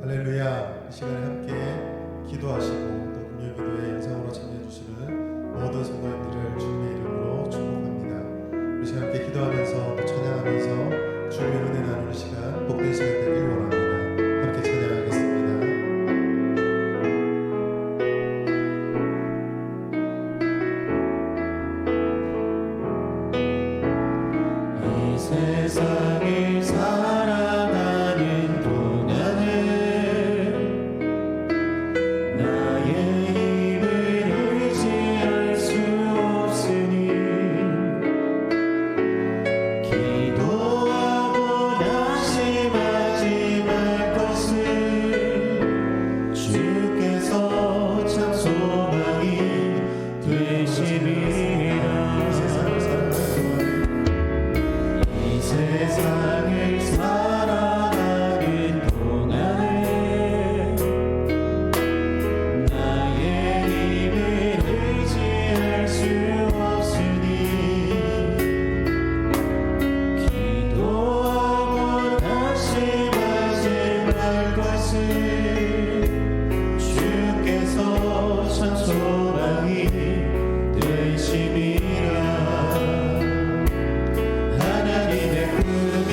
할렐루야. 이 시간에 함께 기도하시고 또 금요기도에 영상으로 참여해주시는 모든 성도님들을 주님의 이름으로 축복합니다. 우리 시간 함께 기도하면서 또 찬양하면서 주님의 은혜 나누는 시간, 복된 시간 되길 원합니다. 함께 찬양하겠습니다. 이 세상을 살아가는 동안에 나의 힘을 의지할 수 없으니 기도하고 낙심하지 말 것을 주께서 참 소망이 되심이라. 세상을 살아가는 동안에 나의 힘을 의지할 수 없으니 기도하고 낙심하지 말 것을 주께서 참 소망이 되심이라. 하나님의 꿈이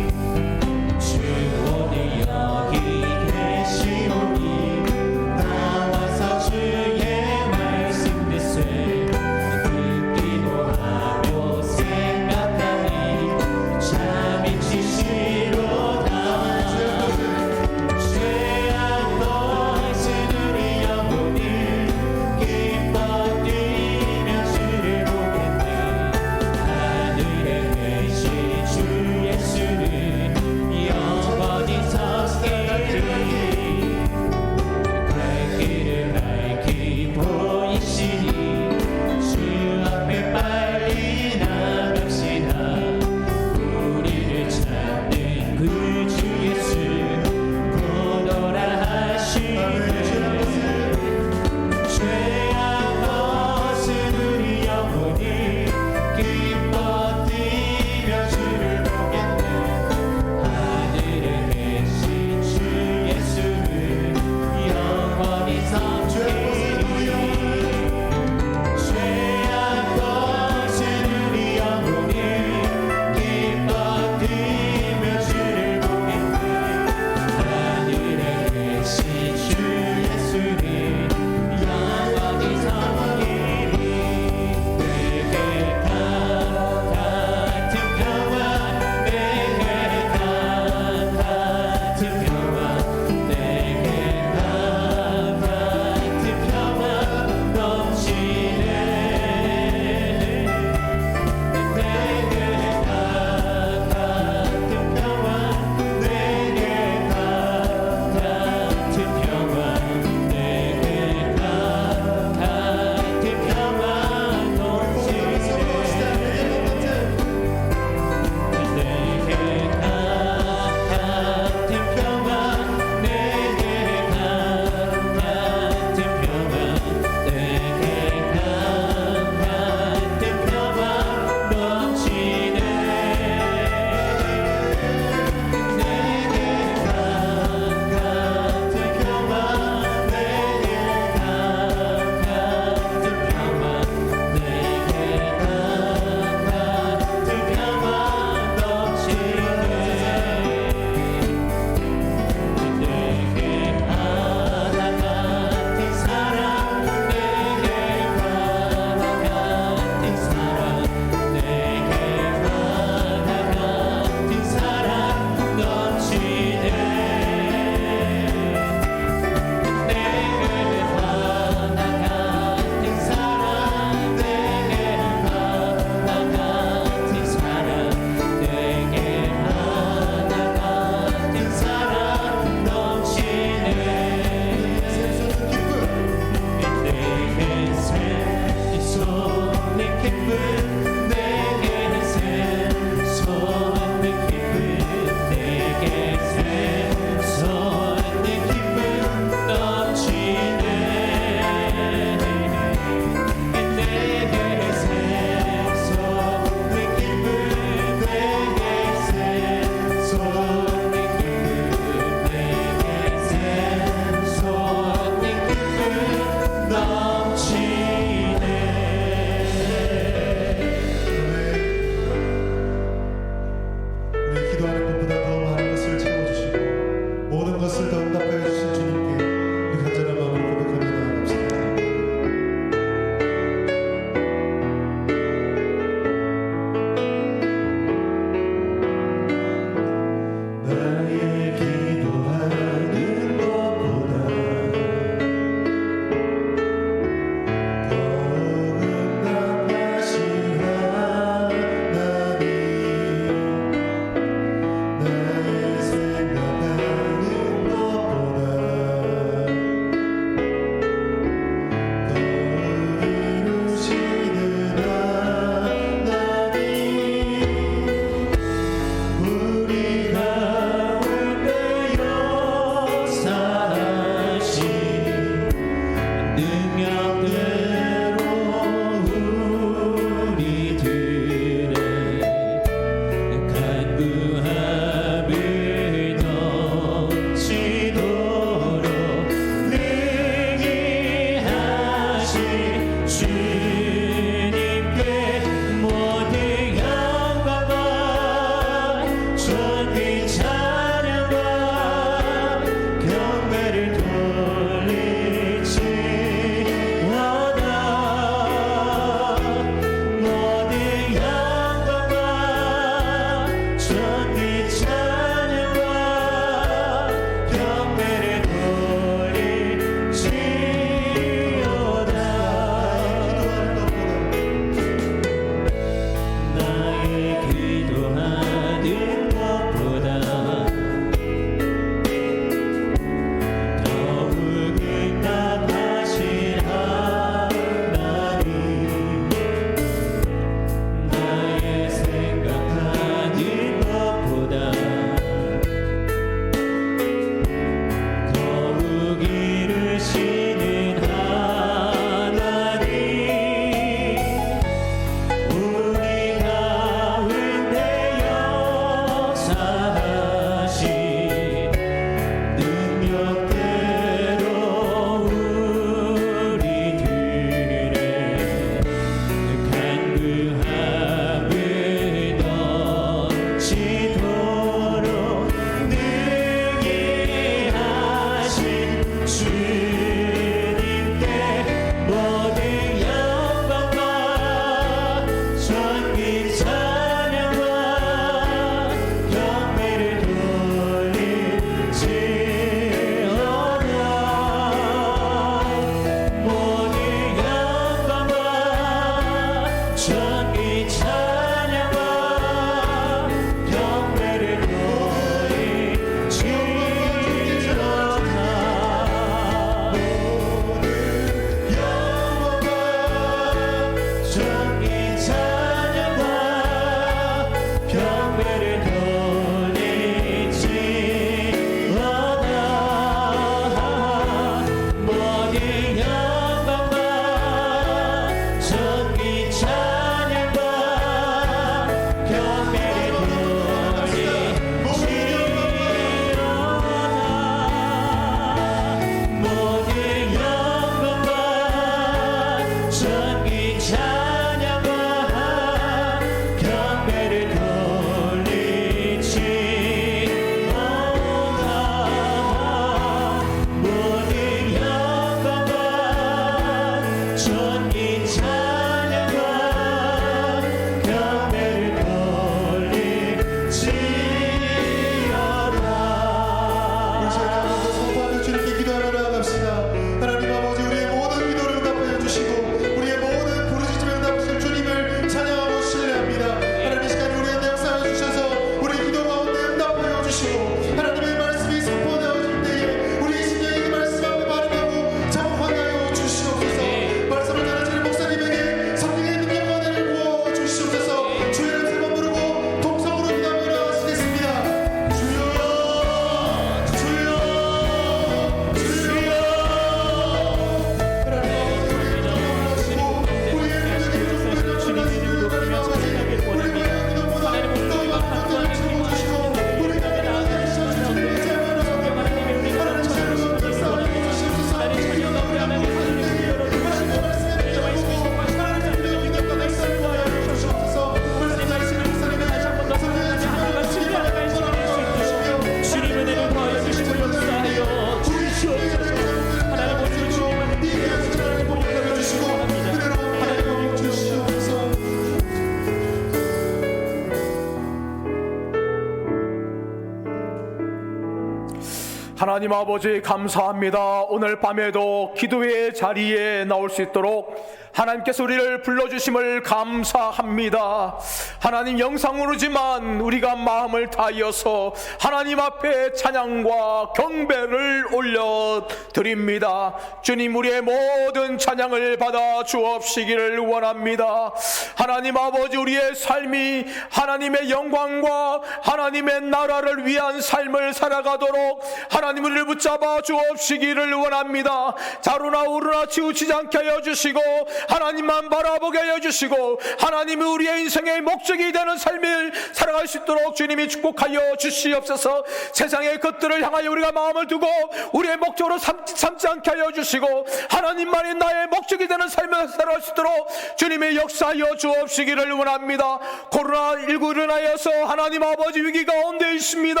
하나님 아버지 감사합니다. 오늘 밤에도 기도의 자리에 나올 수 있도록 하나님께서 우리를 불러주심을 감사합니다. 하나님 영상으로지만 우리가 마음을 다하여서 하나님 앞에 찬양과 경배를 올려드립니다. 주님, 우리의 모든 찬양을 받아 주옵시기를 원합니다. 하나님 아버지, 우리의 삶이 하나님의 영광과 하나님의 나라를 위한 삶을 살아가도록 하나님 우리를 붙잡아 주옵시기를 원합니다. 자루나 우르나 치우치지 않게 하여 주시고 하나님만 바라보게 하여 주시고 하나님이 우리의 인생의 목적이 되는 삶을 살아갈 수 있도록 주님이 축복하여 주시옵소서. 세상의 것들을 향하여 우리가 마음을 두고 우리의 목적으로 삼지 않게 하여 주시고 하나님만이 나의 목적이 되는 삶을 살아갈 수 있도록 주님의 역사하여 주옵시기를 원합니다. 코로나19를 인하여서 하나님 아버지 위기 가운데 있습니다.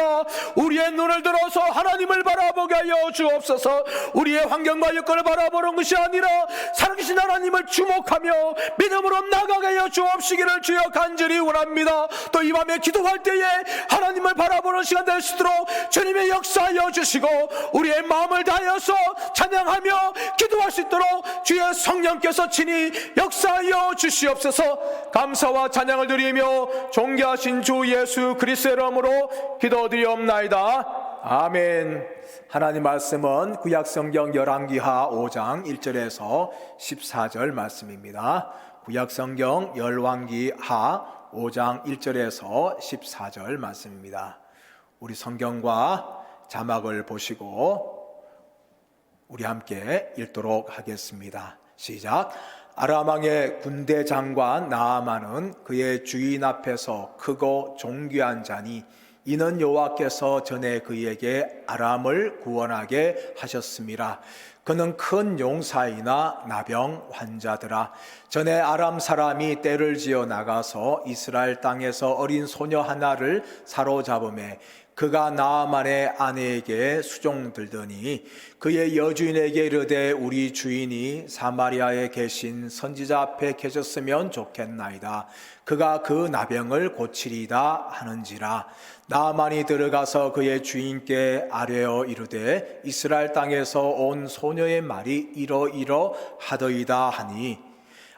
우리의 눈을 들어서 하나님을 바라보게 하여 주옵소서. 우리의 환경과 여건을 바라보는 것이 아니라 살아계신 하나님을 주목하며 믿음으로 나가게 하여 주옵시기를 주여 간절히 원합니다. 또 이 밤에 기도할 때에 하나님을 바라보는 시간 될 수 있도록 주님의 역사하여 주시고 우리의 마음을 다하여서 찬양하며 기도할 수 있도록 주의 성령께서 친히 역사하여 주시옵소서. 감사와 찬양을 드리며 존귀하신 주 예수 그리스도의 이름으로 기도드리옵나이다. 아멘. 하나님 말씀은 구약성경 열왕기하 5장 1절에서 14절 말씀입니다. 구약성경 열왕기하 5장 1절에서 14절 말씀입니다. 우리 성경과 자막을 보시고 우리 함께 읽도록 하겠습니다. 시작. 아람 왕의 군대 장관 나아만은 그의 주인 앞에서 크고 존귀한 자니 이는 여호와께서 전에 그에게 아람을 구원하게 하셨음이라. 그는 큰 용사이나 나병 환자더라. 전에 아람 사람이 떼를 지어 나가서 이스라엘 땅에서 어린 소녀 하나를 사로잡음에 그가 나아만의 아내에게 수종들더니 그의 여주인에게 이르되 우리 주인이 사마리아에 계신 선지자 앞에 계셨으면 좋겠나이다. 그가 그 나병을 고치리다 하는지라. 나아만이 들어가서 그의 주인께 아뢰어 이르되 이스라엘 땅에서 온 소녀의 말이 이러이러하더이다 하니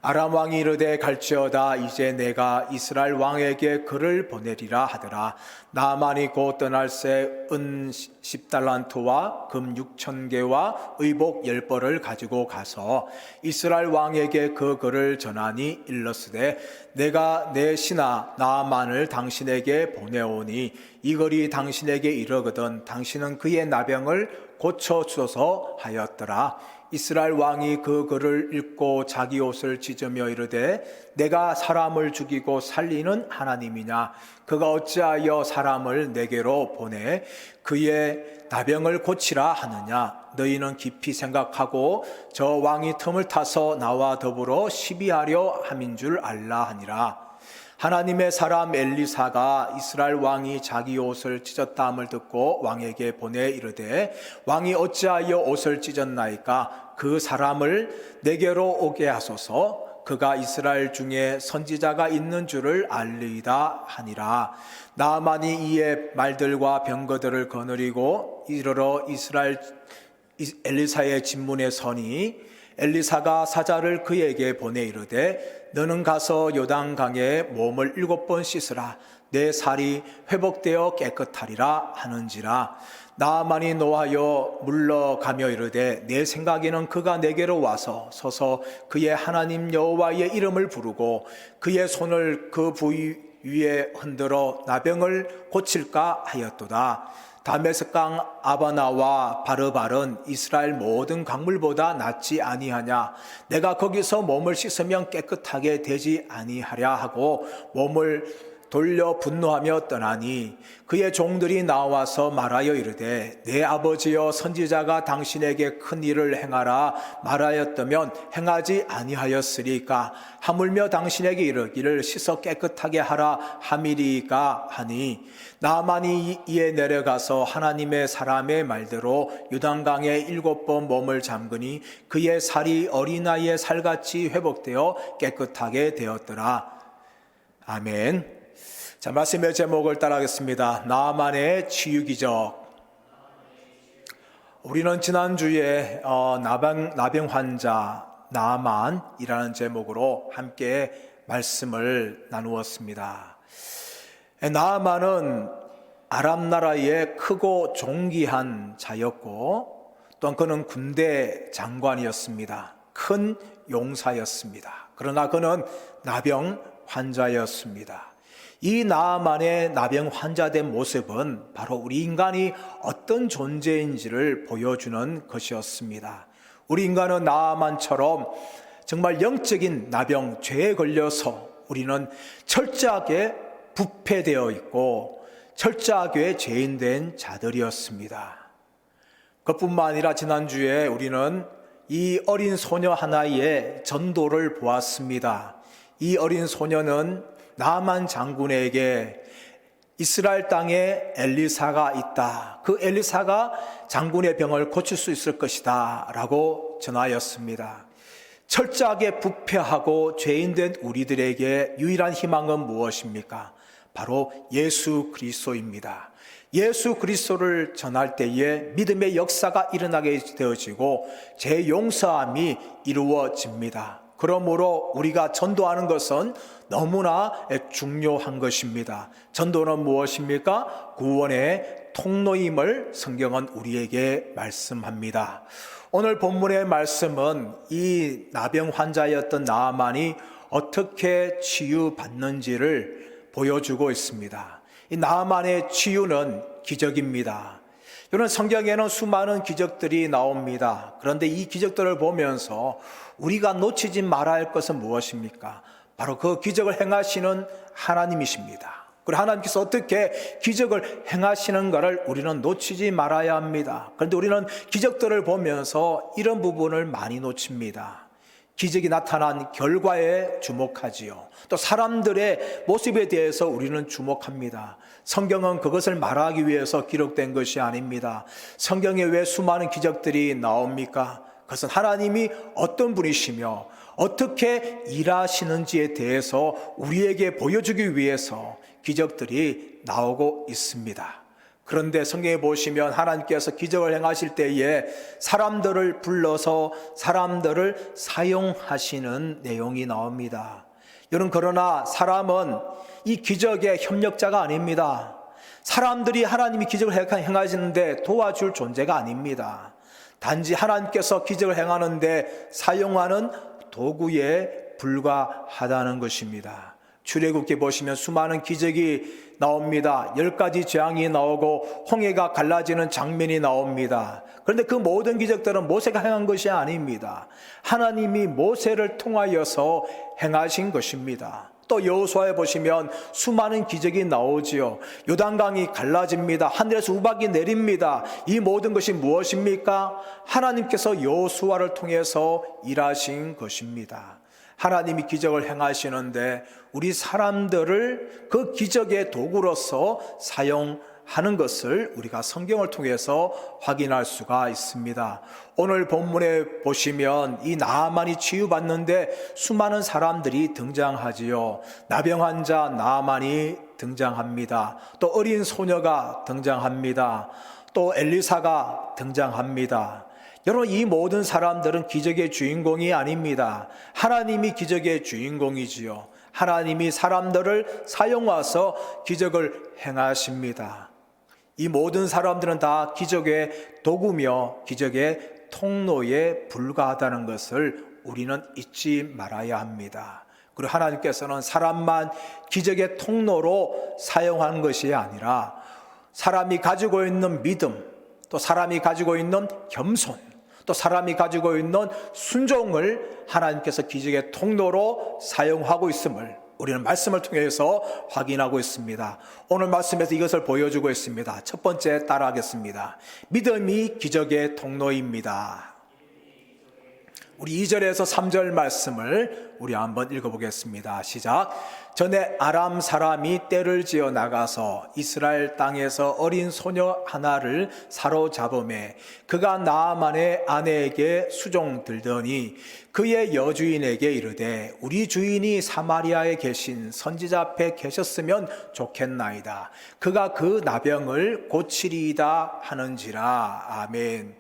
아람 왕이 이르되 갈지어다. 이제 내가 이스라엘 왕에게 그를 보내리라 하더라. 나아만이 곧 떠날새 은 10달란트와 금 6,000개와 의복 10벌을 가지고 가서 이스라엘 왕에게 그 글을 전하니 일렀으되 내가 내 신하 나아만을 당신에게 보내오니 이 글이 당신에게 이르거든 당신은 그의 나병을 고쳐주소서 하였더라. 이스라엘 왕이 그 글을 읽고 자기 옷을 찢으며 이르되 내가 사람을 죽이고 살리는 하나님이냐? 그가 어찌하여 사람을 내게로 보내 그의 나병을 고치라 하느냐? 너희는 깊이 생각하고 저 왕이 틈을 타서 나와 더불어 시비하려 함인 줄 알라 하니라. 하나님의 사람 엘리사가 이스라엘 왕이 자기 옷을 찢었다함을 듣고 왕에게 보내 이르되 왕이 어찌하여 옷을 찢었나이까? 그 사람을 내게로 오게 하소서. 그가 이스라엘 중에 선지자가 있는 줄을 알리이다 하니라. 나아만이 이에 말들과 병거들을 거느리고 이르러 이스라엘 엘리사의 진문에 서니 엘리사가 사자를 그에게 보내 이르되 너는 가서 요단강에 몸을 7번 씻으라. 내 살이 회복되어 깨끗하리라 하는지라. 나아만이 노하여 물러가며 이르되 내 생각에는 그가 내게로 와서 서서 그의 하나님 여호와의 이름을 부르고 그의 손을 그 부위 위에 흔들어 나병을 고칠까 하였도다. 다메섹강 아바나와 바르발은 이스라엘 모든 강물보다 낫지 아니하냐? 내가 거기서 몸을 씻으면 깨끗하게 되지 아니하랴 하고 몸을 돌려 분노하며 떠나니 그의 종들이 나와서 말하여 이르되 내 아버지여 선지자가 당신에게 큰 일을 행하라 말하였다면 행하지 아니하였으리까? 하물며 당신에게 이르기를 씻어 깨끗하게 하라 함이리까 하니 나아만이 이에 내려가서 하나님의 사람의 말대로 요단강에 7번 몸을 잠그니 그의 살이 어린아이의 살같이 회복되어 깨끗하게 되었더라. 아멘. 자, 말씀의 제목을 따라하겠습니다. 나아만의 치유기적. 우리는 지난주에 나병 환자 나아만이라는 제목으로 함께 말씀을 나누었습니다. 나아만은 아람 나라의 크고 존귀한 자였고 또한 그는 군대 장관이었습니다. 큰 용사였습니다. 그러나 그는 나병 환자였습니다. 이 나아만의 나병 환자된 모습은 바로 우리 인간이 어떤 존재인지를 보여주는 것이었습니다. 우리 인간은 나아만처럼 정말 영적인 나병, 죄에 걸려서 우리는 철저하게 부패되어 있고 철저하게 죄인된 자들이었습니다. 그뿐만 아니라 지난주에 우리는 이 어린 소녀 하나의 전도를 보았습니다. 이 어린 소녀는 나아만 장군에게 이스라엘 땅에 엘리사가 있다. 그 엘리사가 장군의 병을 고칠 수 있을 것이다 라고 전하였습니다. 철저하게 부패하고 죄인된 우리들에게 유일한 희망은 무엇입니까? 바로 예수 그리스도입니다. 예수 그리스도를 전할 때에 믿음의 역사가 일어나게 되어지고 죄 용서함이 이루어집니다. 그러므로 우리가 전도하는 것은 너무나 중요한 것입니다. 전도는 무엇입니까? 구원의 통로임을 성경은 우리에게 말씀합니다. 오늘 본문의 말씀은 이 나병 환자였던 나아만이 어떻게 치유받는지를 보여주고 있습니다. 이 나아만의 치유는 기적입니다. 여러분, 성경에는 수많은 기적들이 나옵니다. 그런데 이 기적들을 보면서 우리가 놓치지 말아야 할 것은 무엇입니까? 바로 그 기적을 행하시는 하나님이십니다. 그리고 하나님께서 어떻게 기적을 행하시는가를 우리는 놓치지 말아야 합니다. 그런데 우리는 기적들을 보면서 이런 부분을 많이 놓칩니다. 기적이 나타난 결과에 주목하지요. 또 사람들의 모습에 대해서 우리는 주목합니다. 성경은 그것을 말하기 위해서 기록된 것이 아닙니다. 성경에 왜 수많은 기적들이 나옵니까? 그것은 하나님이 어떤 분이시며 어떻게 일하시는지에 대해서 우리에게 보여주기 위해서 기적들이 나오고 있습니다. 그런데 성경에 보시면 하나님께서 기적을 행하실 때에 사람들을 불러서 사람들을 사용하시는 내용이 나옵니다. 여러분, 그러나 사람은 이 기적의 협력자가 아닙니다. 사람들이 하나님이 기적을 행하시는데 도와줄 존재가 아닙니다. 단지 하나님께서 기적을 행하는데 사용하는 도구에 불과하다는 것입니다. 출애굽기 보시면 수많은 기적이 나옵니다. 10가지 재앙이 나오고 홍해가 갈라지는 장면이 나옵니다. 그런데 그 모든 기적들은 모세가 행한 것이 아닙니다. 하나님이 모세를 통하여서 행하신 것입니다. 또 여호수아에 보시면 수많은 기적이 나오지요. 요단강이 갈라집니다. 하늘에서 우박이 내립니다. 이 모든 것이 무엇입니까? 하나님께서 여호수아를 통해서 일하신 것입니다. 하나님이 기적을 행하시는데 우리 사람들을 그 기적의 도구로서 사용하는 것을 우리가 성경을 통해서 확인할 수가 있습니다. 오늘 본문에 보시면 이 나아만이 치유받는데 수많은 사람들이 등장하지요. 나병 환자 나아만이 등장합니다. 또 어린 소녀가 등장합니다. 또 엘리사가 등장합니다. 여러분, 이 모든 사람들은 기적의 주인공이 아닙니다. 하나님이 기적의 주인공이지요. 하나님이 사람들을 사용해서 기적을 행하십니다. 이 모든 사람들은 다 기적의 도구며 기적의 통로에 불과하다는 것을 우리는 잊지 말아야 합니다. 그리고 하나님께서는 사람만 기적의 통로로 사용하는 것이 아니라 사람이 가지고 있는 믿음, 또 사람이 가지고 있는 겸손, 또 사람이 가지고 있는 순종을 하나님께서 기적의 통로로 사용하고 있음을 우리는 말씀을 통해서 확인하고 있습니다. 오늘 말씀에서 이것을 보여주고 있습니다. 첫 번째 따라하겠습니다. 믿음이 기적의 통로입니다. 우리 2절에서 3절 말씀을 우리 한번 읽어보겠습니다. 시작. 전에 아람 사람이 떼를 지어 나가서 이스라엘 땅에서 어린 소녀 하나를 사로잡음에 그가 나아만의 아내에게 수종들더니 그의 여주인에게 이르되 우리 주인이 사마리아에 계신 선지자 앞에 계셨으면 좋겠나이다. 그가 그 나병을 고치리이다 하는지라. 아멘.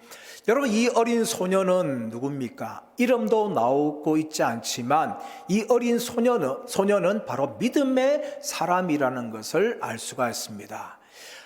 여러분, 이 어린 소녀는 누굽니까? 이름도 나오고 있지 않지만 이 어린 소녀는 바로 믿음의 사람이라는 것을 알 수가 있습니다.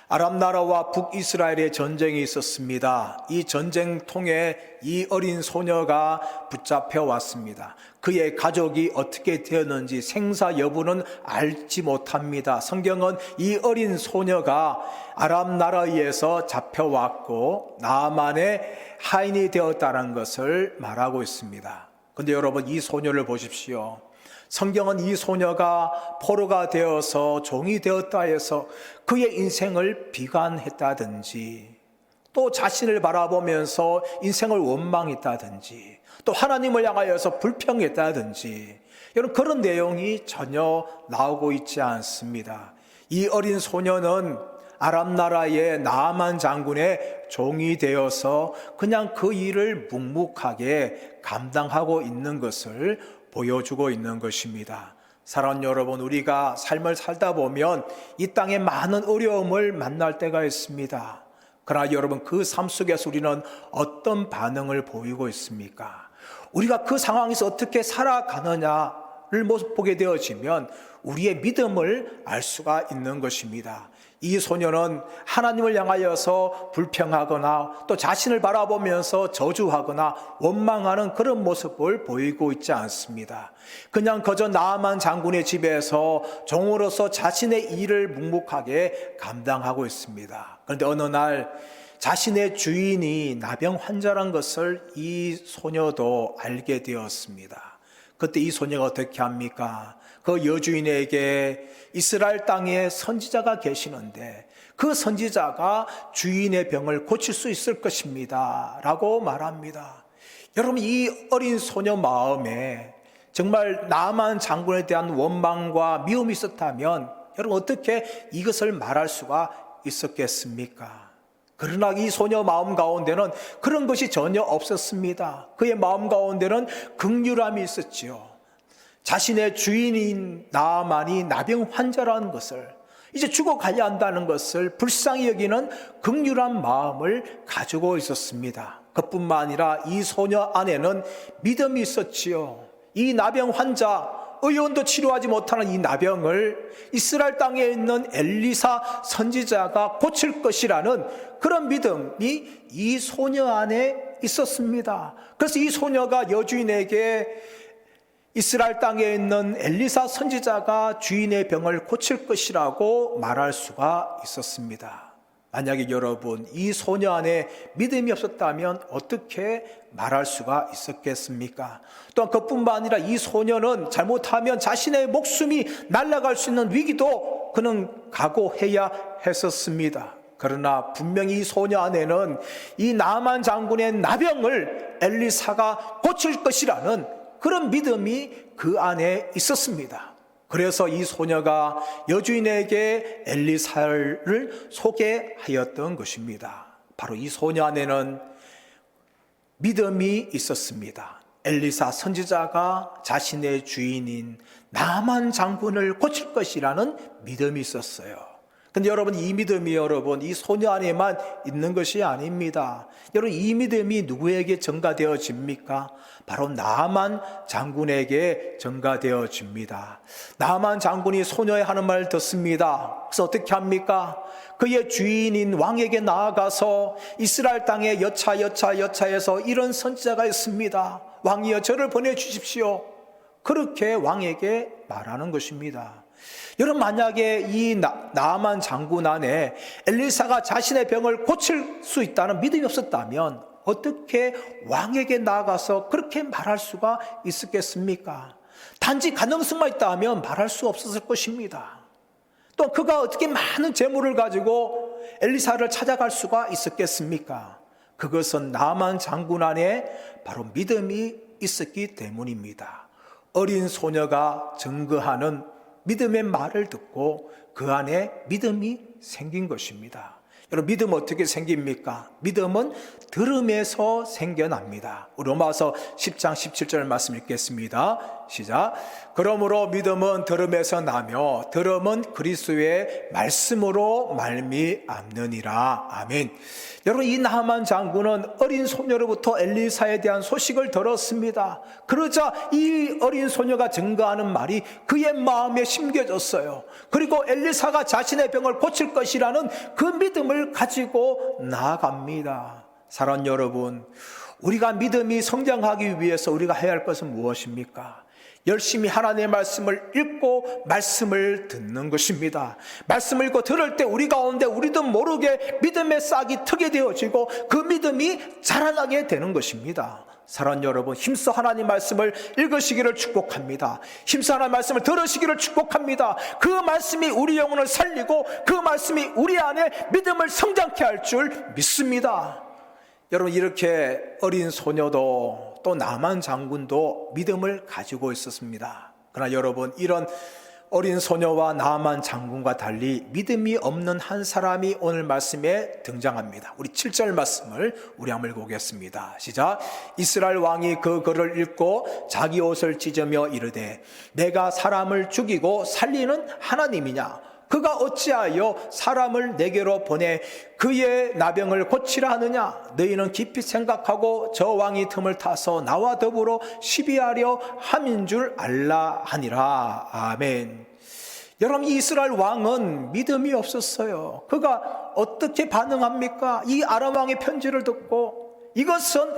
아람 나라와 북이스라엘의 전쟁이 있었습니다. 이 전쟁통에 이 어린 소녀가 붙잡혀 왔습니다. 그의 가족이 어떻게 되었는지 생사 여부는 알지 못합니다. 성경은 이 어린 소녀가 아람 나라에서 잡혀왔고 나아만의 하인이 되었다는 것을 말하고 있습니다. 그런데 여러분, 이 소녀를 보십시오. 성경은 이 소녀가 포로가 되어서 종이 되었다 해서 그의 인생을 비관했다든지 또 자신을 바라보면서 인생을 원망했다든지 또 하나님을 향하여서 불평했다든지 여러분, 그런 내용이 전혀 나오고 있지 않습니다. 이 어린 소녀는 아람 나라의 나아만 장군의 종이 되어서 그냥 그 일을 묵묵하게 감당하고 있는 것을 보여주고 있는 것입니다. 사랑하는 여러분, 우리가 삶을 살다 보면 이 땅에 많은 어려움을 만날 때가 있습니다. 그러나 여러분, 그 삶 속에서 우리는 어떤 반응을 보이고 있습니까? 우리가 그 상황에서 어떻게 살아가느냐를 보게 되어지면 우리의 믿음을 알 수가 있는 것입니다. 이 소녀는 하나님을 향하여서 불평하거나 또 자신을 바라보면서 저주하거나 원망하는 그런 모습을 보이고 있지 않습니다. 그냥 그저 나아만 장군의 집에서 종으로서 자신의 일을 묵묵하게 감당하고 있습니다. 그런데 어느 날 자신의 주인이 나병 환자란 것을 이 소녀도 알게 되었습니다. 그때 이 소녀가 어떻게 합니까? 그 여주인에게 이스라엘 땅에 선지자가 계시는데 그 선지자가 주인의 병을 고칠 수 있을 것입니다 라고 말합니다. 여러분, 이 어린 소녀 마음에 정말 나아만 장군에 대한 원망과 미움이 있었다면 여러분, 어떻게 이것을 말할 수가 있었겠습니까? 그러나 이 소녀 마음 가운데는 그런 것이 전혀 없었습니다. 그의 마음 가운데는 긍휼함이 있었지요. 자신의 주인인 나아만이 나병 환자라는 것을, 이제 죽어가야 한다는 것을 불쌍히 여기는 긍휼한 마음을 가지고 있었습니다. 그뿐만 아니라 이 소녀 안에는 믿음이 있었지요. 이 나병 환자, 의원도 치료하지 못하는 이 나병을 이스라엘 땅에 있는 엘리사 선지자가 고칠 것이라는 그런 믿음이 이 소녀 안에 있었습니다. 그래서 이 소녀가 여주인에게 이스라엘 땅에 있는 엘리사 선지자가 주인의 병을 고칠 것이라고 말할 수가 있었습니다. 만약에 여러분, 이 소녀 안에 믿음이 없었다면 어떻게 말할 수가 있었겠습니까? 또한 그뿐만 아니라 이 소녀는 잘못하면 자신의 목숨이 날아갈 수 있는 위기도 그는 각오해야 했었습니다. 그러나 분명히 이 소녀 안에는 이 나아만 장군의 나병을 엘리사가 고칠 것이라는 그런 믿음이 그 안에 있었습니다. 그래서 이 소녀가 여주인에게 엘리사를 소개하였던 것입니다. 바로 이 소녀 안에는 믿음이 있었습니다. 엘리사 선지자가 자신의 주인인 나아만 장군을 고칠 것이라는 믿음이 있었어요. 근데 여러분, 이 믿음이 여러분 이 소녀 안에만 있는 것이 아닙니다. 여러분, 이 믿음이 누구에게 전가되어집니까? 바로 나아만 장군에게 전가되어집니다. 나아만 장군이 소녀의 하는 말을 듣습니다. 그래서 어떻게 합니까? 그의 주인인 왕에게 나아가서 이스라엘 땅에 여차해서 이런 선지자가 있습니다. 왕이여, 저를 보내주십시오. 그렇게 왕에게 말하는 것입니다. 여러분, 만약에 이 나아만 장군 안에 엘리사가 자신의 병을 고칠 수 있다는 믿음이 없었다면 어떻게 왕에게 나아가서 그렇게 말할 수가 있었겠습니까? 단지 가능성만 있다면 말할 수 없었을 것입니다. 또 그가 어떻게 많은 재물을 가지고 엘리사를 찾아갈 수가 있었겠습니까? 그것은 나아만 장군 안에 바로 믿음이 있었기 때문입니다. 어린 소녀가 증거하는 믿음의 말을 듣고 그 안에 믿음이 생긴 것입니다. 여러분, 믿음은 어떻게 생깁니까? 믿음은 들음에서 생겨납니다. 로마서 10장 17절 말씀 읽겠습니다. 시작. 그러므로 믿음은 들음에서 나며 들음은 그리스도의 말씀으로 말미암느니라. 아멘. 여러분, 이 나만 장군은 어린 소녀로부터 엘리사에 대한 소식을 들었습니다. 그러자 이 어린 소녀가 증거하는 말이 그의 마음에 심겨졌어요. 그리고 엘리사가 자신의 병을 고칠 것이라는 그 믿음을 가지고 나아갑니다. 사랑하는 여러분, 우리가 믿음이 성장하기 위해서 우리가 해야 할 것은 무엇입니까? 열심히 하나님의 말씀을 읽고 말씀을 듣는 것입니다. 말씀을 읽고 들을 때 우리 가운데 우리도 모르게 믿음의 싹이 트게 되어지고 그 믿음이 자라나게 되는 것입니다. 사랑하는 여러분, 힘써 하나님 말씀을 읽으시기를 축복합니다. 힘써 하나님 말씀을 들으시기를 축복합니다. 그 말씀이 우리 영혼을 살리고 그 말씀이 우리 안에 믿음을 성장케 할 줄 믿습니다. 여러분, 이렇게 어린 소녀도 또 나만 장군도 믿음을 가지고 있었습니다. 그러나 여러분, 이런 어린 소녀와 나만 장군과 달리 믿음이 없는 한 사람이 오늘 말씀에 등장합니다. 우리 7절 말씀을 우리 한번 읽어보겠습니다. 시작. 이스라엘 왕이 그 글을 읽고 자기 옷을 찢으며 이르되 내가 사람을 죽이고 살리는 하나님이냐? 그가 어찌하여 사람을 내게로 보내 그의 나병을 고치라 하느냐? 너희는 깊이 생각하고 저 왕이 틈을 타서 나와 더불어 시비하려 함인 줄 알라 하니라. 아멘. 여러분, 이 이스라엘 왕은 믿음이 없었어요. 그가 어떻게 반응합니까? 이 아람 왕의 편지를 듣고 이것은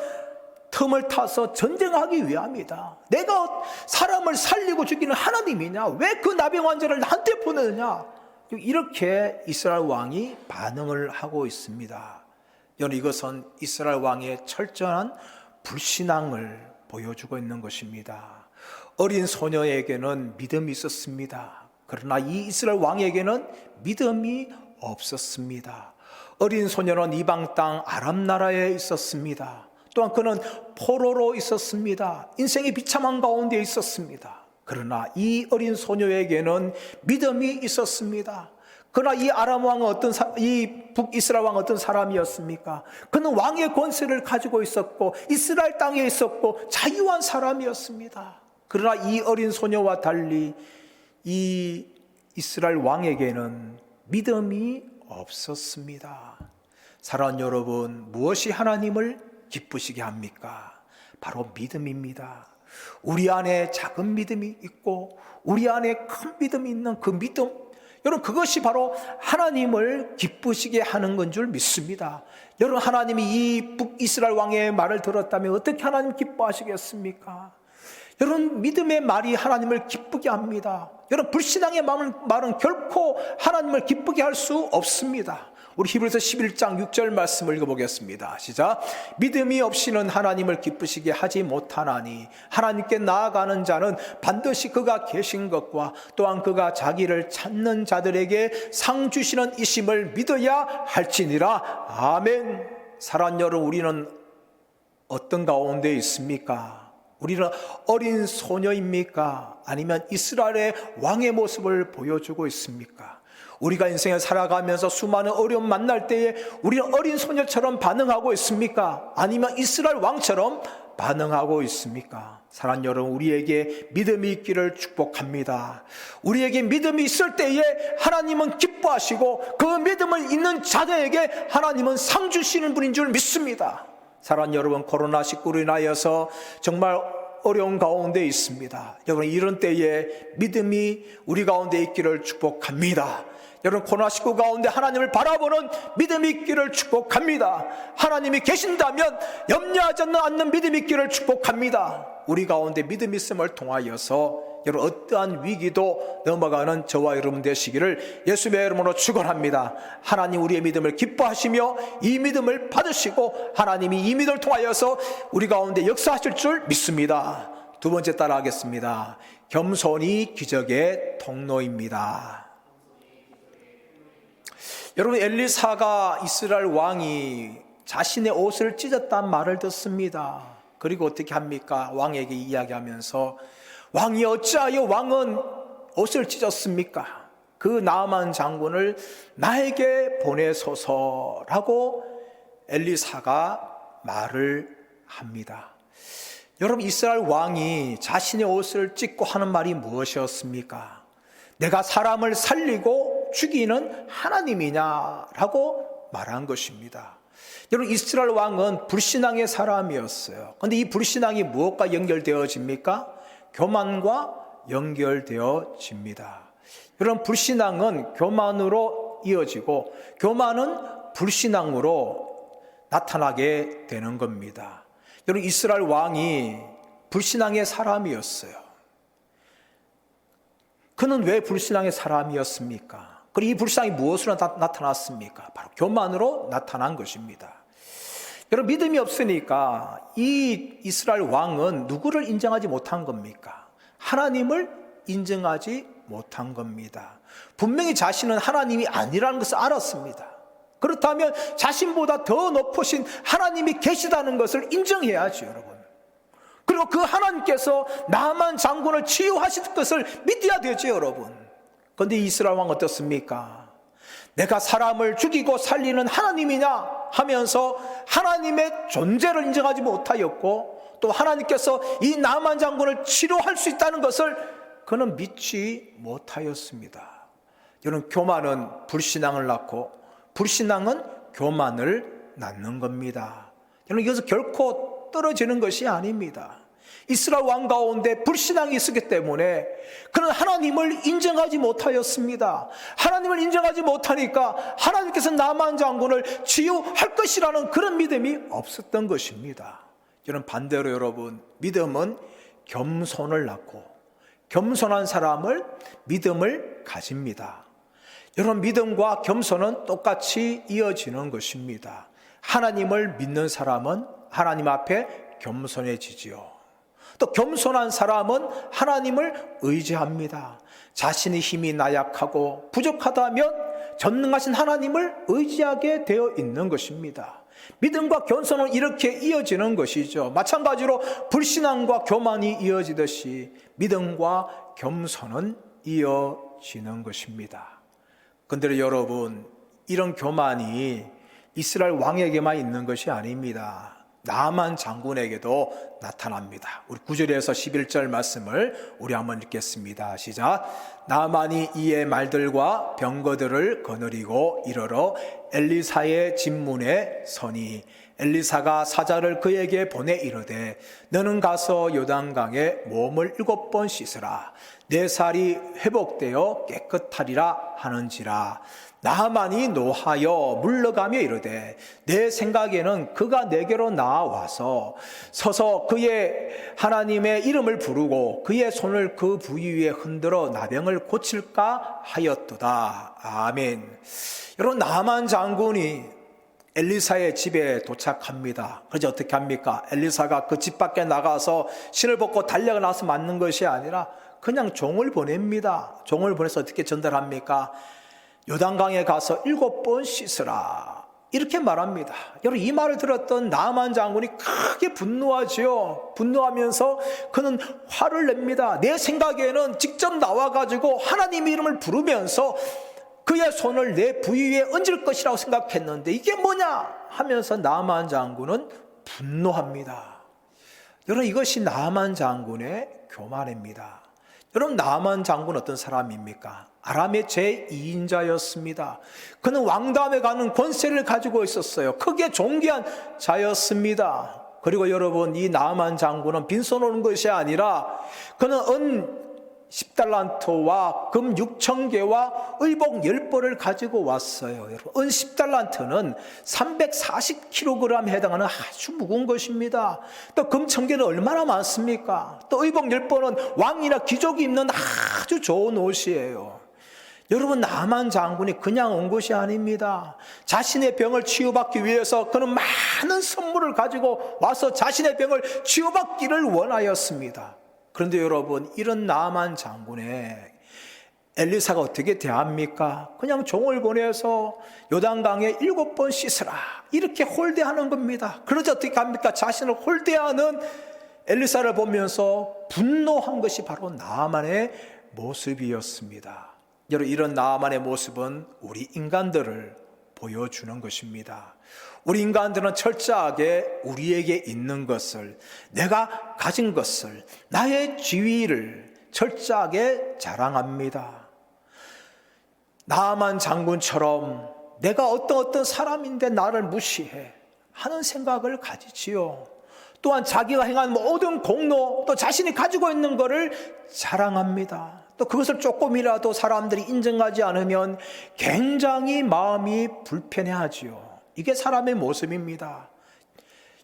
틈을 타서 전쟁하기 위함이다. 내가 사람을 살리고 죽이는 하나님이냐? 왜 그 나병 환자를 나한테 보내느냐? 이렇게 이스라엘 왕이 반응을 하고 있습니다. 여러분, 이것은 이스라엘 왕의 철저한 불신앙을 보여주고 있는 것입니다. 어린 소녀에게는 믿음이 있었습니다. 그러나 이 이스라엘 왕에게는 믿음이 없었습니다. 어린 소녀는 이방 땅 아람 나라에 있었습니다. 또한 그는 포로로 있었습니다. 인생의 비참한 가운데 있었습니다. 그러나 이 어린 소녀에게는 믿음이 있었습니다. 그러나 이 아람 왕은 이 북이스라엘 왕은 어떤 사람이었습니까? 그는 왕의 권세를 가지고 있었고 이스라엘 땅에 있었고 자유한 사람이었습니다. 그러나 이 어린 소녀와 달리 이 이스라엘 왕에게는 믿음이 없었습니다. 사랑하는 여러분, 무엇이 하나님을 기쁘시게 합니까? 바로 믿음입니다. 우리 안에 작은 믿음이 있고 우리 안에 큰 믿음이 있는 그 믿음, 여러분, 그것이 바로 하나님을 기쁘시게 하는 건 줄 믿습니다. 여러분, 하나님이 이 북이스라엘 왕의 말을 들었다면 어떻게 하나님 기뻐하시겠습니까? 여러분, 믿음의 말이 하나님을 기쁘게 합니다. 여러분, 불신앙의 말은 결코 하나님을 기쁘게 할 수 없습니다. 우리 히브리서 11장 6절 말씀을 읽어보겠습니다. 시작. 믿음이 없이는 하나님을 기쁘시게 하지 못하나니 하나님께 나아가는 자는 반드시 그가 계신 것과 또한 그가 자기를 찾는 자들에게 상 주시는 이심을 믿어야 할지니라. 아멘. 사랑하는 여러분, 우리는 어떤 가운데 있습니까? 우리는 어린 소녀입니까? 아니면 이스라엘의 왕의 모습을 보여주고 있습니까? 우리가 인생을 살아가면서 수많은 어려움 만날 때에 우리는 어린 소녀처럼 반응하고 있습니까? 아니면 이스라엘 왕처럼 반응하고 있습니까? 사랑하는 여러분, 우리에게 믿음이 있기를 축복합니다. 우리에게 믿음이 있을 때에 하나님은 기뻐하시고 그 믿음을 있는 자들에게 하나님은 상 주시는 분인 줄 믿습니다. 사랑하는 여러분, 코로나19로 인하여서 정말 어려운 가운데 있습니다. 여러분, 이런 때에 믿음이 우리 가운데 있기를 축복합니다. 여러분, 코로나19 가운데 하나님을 바라보는 믿음이 있기를 축복합니다. 하나님이 계신다면 염려하지 않는 믿음이 있기를 축복합니다. 우리 가운데 믿음이 있음을 통하여서 여러분, 어떠한 위기도 넘어가는 저와 여러분 되시기를 예수님의 이름으로 축원합니다. 하나님, 우리의 믿음을 기뻐하시며 이 믿음을 받으시고 하나님이 이 믿음을 통하여서 우리 가운데 역사하실 줄 믿습니다. 두 번째 따라하겠습니다. 겸손이 기적의 통로입니다. 여러분, 엘리사가 이스라엘 왕이 자신의 옷을 찢었다는 말을 듣습니다. 그리고 어떻게 합니까? 왕에게 이야기하면서 왕이 어찌하여 왕은 옷을 찢었습니까? 그 나아만 장군을 나에게 보내소서라고 엘리사가 말을 합니다. 여러분, 이스라엘 왕이 자신의 옷을 찢고 하는 말이 무엇이었습니까? 내가 사람을 살리고 죽이는 하나님이냐라고 말한 것입니다. 여러분, 이스라엘 왕은 불신앙의 사람이었어요. 그런데 이 불신앙이 무엇과 연결되어집니까? 교만과 연결되어집니다. 여러분, 불신앙은 교만으로 이어지고 교만은 불신앙으로 나타나게 되는 겁니다. 여러분, 이스라엘 왕이 불신앙의 사람이었어요. 그는 왜 불신앙의 사람이었습니까? 그리고 이 불신앙이 무엇으로 나타났습니까? 바로 교만으로 나타난 것입니다. 여러분, 믿음이 없으니까 이 이스라엘 왕은 누구를 인정하지 못한 겁니까? 하나님을 인정하지 못한 겁니다. 분명히 자신은 하나님이 아니라는 것을 알았습니다. 그렇다면 자신보다 더 높으신 하나님이 계시다는 것을 인정해야죠, 여러분. 그리고 그 하나님께서 나만 장군을 치유하실 것을 믿어야 되죠, 여러분. 그런데 이스라엘 왕 어떻습니까? 내가 사람을 죽이고 살리는 하나님이냐 하면서 하나님의 존재를 인정하지 못하였고, 또 하나님께서 이 나만 장군을 치료할 수 있다는 것을 그는 믿지 못하였습니다. 여러분, 교만은 불신앙을 낳고 불신앙은 교만을 낳는 겁니다. 여러분, 이것은 결코 떨어지는 것이 아닙니다. 이스라엘 왕 가운데 불신앙이 있었기 때문에 그는 하나님을 인정하지 못하였습니다. 하나님을 인정하지 못하니까 하나님께서 나만 장군을 치유할 것이라는 그런 믿음이 없었던 것입니다. 여러분, 반대로 여러분, 믿음은 겸손을 낳고 겸손한 사람을 믿음을 가집니다. 여러분, 믿음과 겸손은 똑같이 이어지는 것입니다. 하나님을 믿는 사람은 하나님 앞에 겸손해지지요. 또 겸손한 사람은 하나님을 의지합니다. 자신의 힘이 나약하고 부족하다면 전능하신 하나님을 의지하게 되어 있는 것입니다. 믿음과 겸손은 이렇게 이어지는 것이죠. 마찬가지로 불신앙과 교만이 이어지듯이 믿음과 겸손은 이어지는 것입니다. 그런데 여러분, 이런 교만이 이스라엘 왕에게만 있는 것이 아닙니다. 나만 장군에게도 나타납니다. 우리 9절에서 11절 말씀을 우리 한번 읽겠습니다. 시작. 나만이 이의 말들과 병거들을 거느리고 이르러 엘리사의 집문에 서니 엘리사가 사자를 그에게 보내 이르되 너는 가서 요단강에 몸을 7번 씻으라. 내 살이 회복되어 깨끗하리라 하는지라. 나만이 노하여 물러가며 이르되 내 생각에는 그가 내게로 나와서 서서 그의 하나님의 이름을 부르고 그의 손을 그 부위 위에 흔들어 나병을 고칠까 하였도다. 아멘. 여러분, 나만 장군이 엘리사의 집에 도착합니다. 그래서 어떻게 합니까? 엘리사가 그 집 밖에 나가서 신을 벗고 달려가 나서 맞는 것이 아니라 그냥 종을 보냅니다. 종을 보내서 어떻게 전달합니까? 요단강에 가서 7번 씻으라, 이렇게 말합니다. 여러분, 이 말을 들었던 나만 장군이 크게 분노하지요. 분노하면서 그는 화를 냅니다. 내 생각에는 직접 나와가지고 하나님의 이름을 부르면서 그의 손을 내 부위 위에 얹을 것이라고 생각했는데 이게 뭐냐 하면서 나만 장군은 분노합니다. 여러분, 이것이 나만 장군의 교만입니다. 여러분, 나만 장군은 어떤 사람입니까? 아람의 제2인자였습니다. 그는 왕다움에 가는 권세를 가지고 있었어요. 크게 존귀한 자였습니다. 그리고 여러분, 이 나만 장군은 빈손 오는 것이 아니라 그는 은 10달란트와 금 6,000개와 의복 10벌을 가지고 왔어요. 여러분, 은 10달란트는 340kg에 해당하는 아주 무거운 것입니다. 또 금 1,000개는 얼마나 많습니까? 또 의복 10벌은 왕이나 귀족이 입는 아주 좋은 옷이에요. 여러분, 나만 장군이 그냥 온 것이 아닙니다. 자신의 병을 치유받기 위해서 그는 많은 선물을 가지고 와서 자신의 병을 치유받기를 원하였습니다. 그런데 여러분, 이런 나만 장군의 엘리사가 어떻게 대합니까? 그냥 종을 보내서 요단강에 7번 씻으라 이렇게 홀대하는 겁니다. 그러자 어떻게 합니까? 자신을 홀대하는 엘리사를 보면서 분노한 것이 바로 나아만의 모습이었습니다. 여러분, 이런 나아만의 모습은 우리 인간들을 보여주는 것입니다. 우리 인간들은 철저하게 우리에게 있는 것을, 내가 가진 것을, 나의 지위를 철저하게 자랑합니다. 나아만 장군처럼 내가 어떤 사람인데 나를 무시해 하는 생각을 가지지요. 또한 자기가 행한 모든 공로, 또 자신이 가지고 있는 것을 자랑합니다. 또 그것을 조금이라도 사람들이 인정하지 않으면 굉장히 마음이 불편해하지요. 이게 사람의 모습입니다.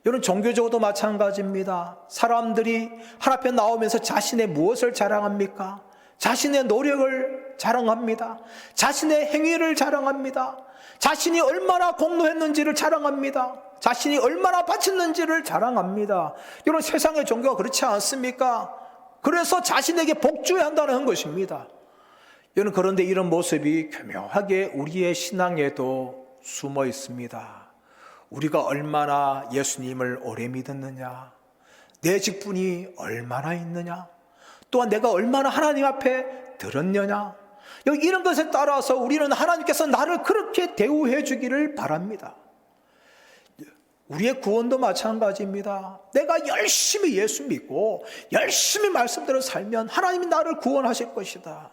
여러분, 종교적으로도 마찬가지입니다. 사람들이 하나님 앞에 나오면서 자신의 무엇을 자랑합니까? 자신의 노력을 자랑합니다. 자신의 행위를 자랑합니다. 자신이 얼마나 공로했는지를 자랑합니다. 자신이 얼마나 바쳤는지를 자랑합니다. 여러분, 세상의 종교가 그렇지 않습니까? 그래서 자신에게 복주어야 한다는 것입니다. 여러분, 그런데 이런 모습이 교묘하게 우리의 신앙에도 숨어 있습니다. 우리가 얼마나 예수님을 오래 믿었느냐, 내 직분이 얼마나 있느냐, 또한 내가 얼마나 하나님 앞에 들었느냐, 이런 것에 따라서 우리는 하나님께서 나를 그렇게 대우해 주기를 바랍니다. 우리의 구원도 마찬가지입니다. 내가 열심히 예수 믿고 열심히 말씀대로 살면 하나님이 나를 구원하실 것이다.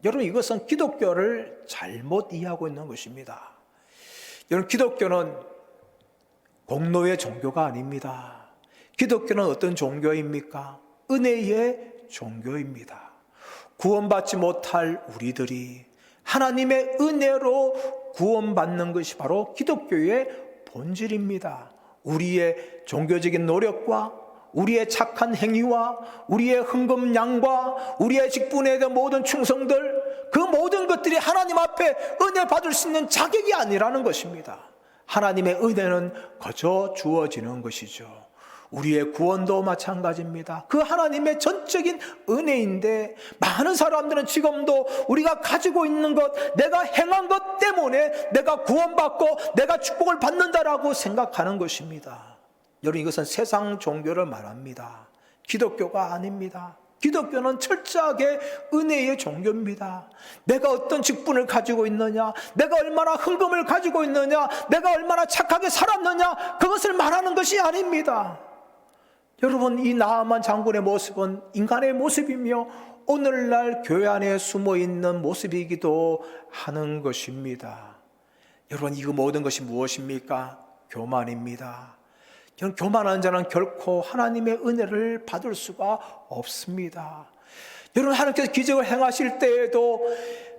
여러분, 이것은 기독교를 잘못 이해하고 있는 것입니다. 여러분, 기독교는 공로의 종교가 아닙니다. 기독교는 어떤 종교입니까? 은혜의 종교입니다. 구원받지 못할 우리들이 하나님의 은혜로 구원받는 것이 바로 기독교의 본질입니다. 우리의 종교적인 노력과 우리의 착한 행위와 우리의 헌금량과 우리의 직분에 대한 모든 충성들, 그 모든 것들이 하나님 앞에 은혜 받을 수 있는 자격이 아니라는 것입니다. 하나님의 은혜는 거저 주어지는 것이죠. 우리의 구원도 마찬가지입니다. 그 하나님의 전적인 은혜인데, 많은 사람들은 지금도 우리가 가지고 있는 것, 내가 행한 것 때문에 내가 구원받고 내가 축복을 받는다라고 생각하는 것입니다. 여러분, 이것은 세상 종교를 말합니다. 기독교가 아닙니다. 기독교는 철저하게 은혜의 종교입니다. 내가 어떤 직분을 가지고 있느냐, 내가 얼마나 헌금을 가지고 있느냐, 내가 얼마나 착하게 살았느냐, 그것을 말하는 것이 아닙니다. 여러분, 이 나아만 장군의 모습은 인간의 모습이며 오늘날 교회 안에 숨어있는 모습이기도 하는 것입니다. 여러분, 이 모든 것이 무엇입니까? 교만입니다. 여러분, 교만한 자는 결코 하나님의 은혜를 받을 수가 없습니다. 여러분, 하나님께서 기적을 행하실 때에도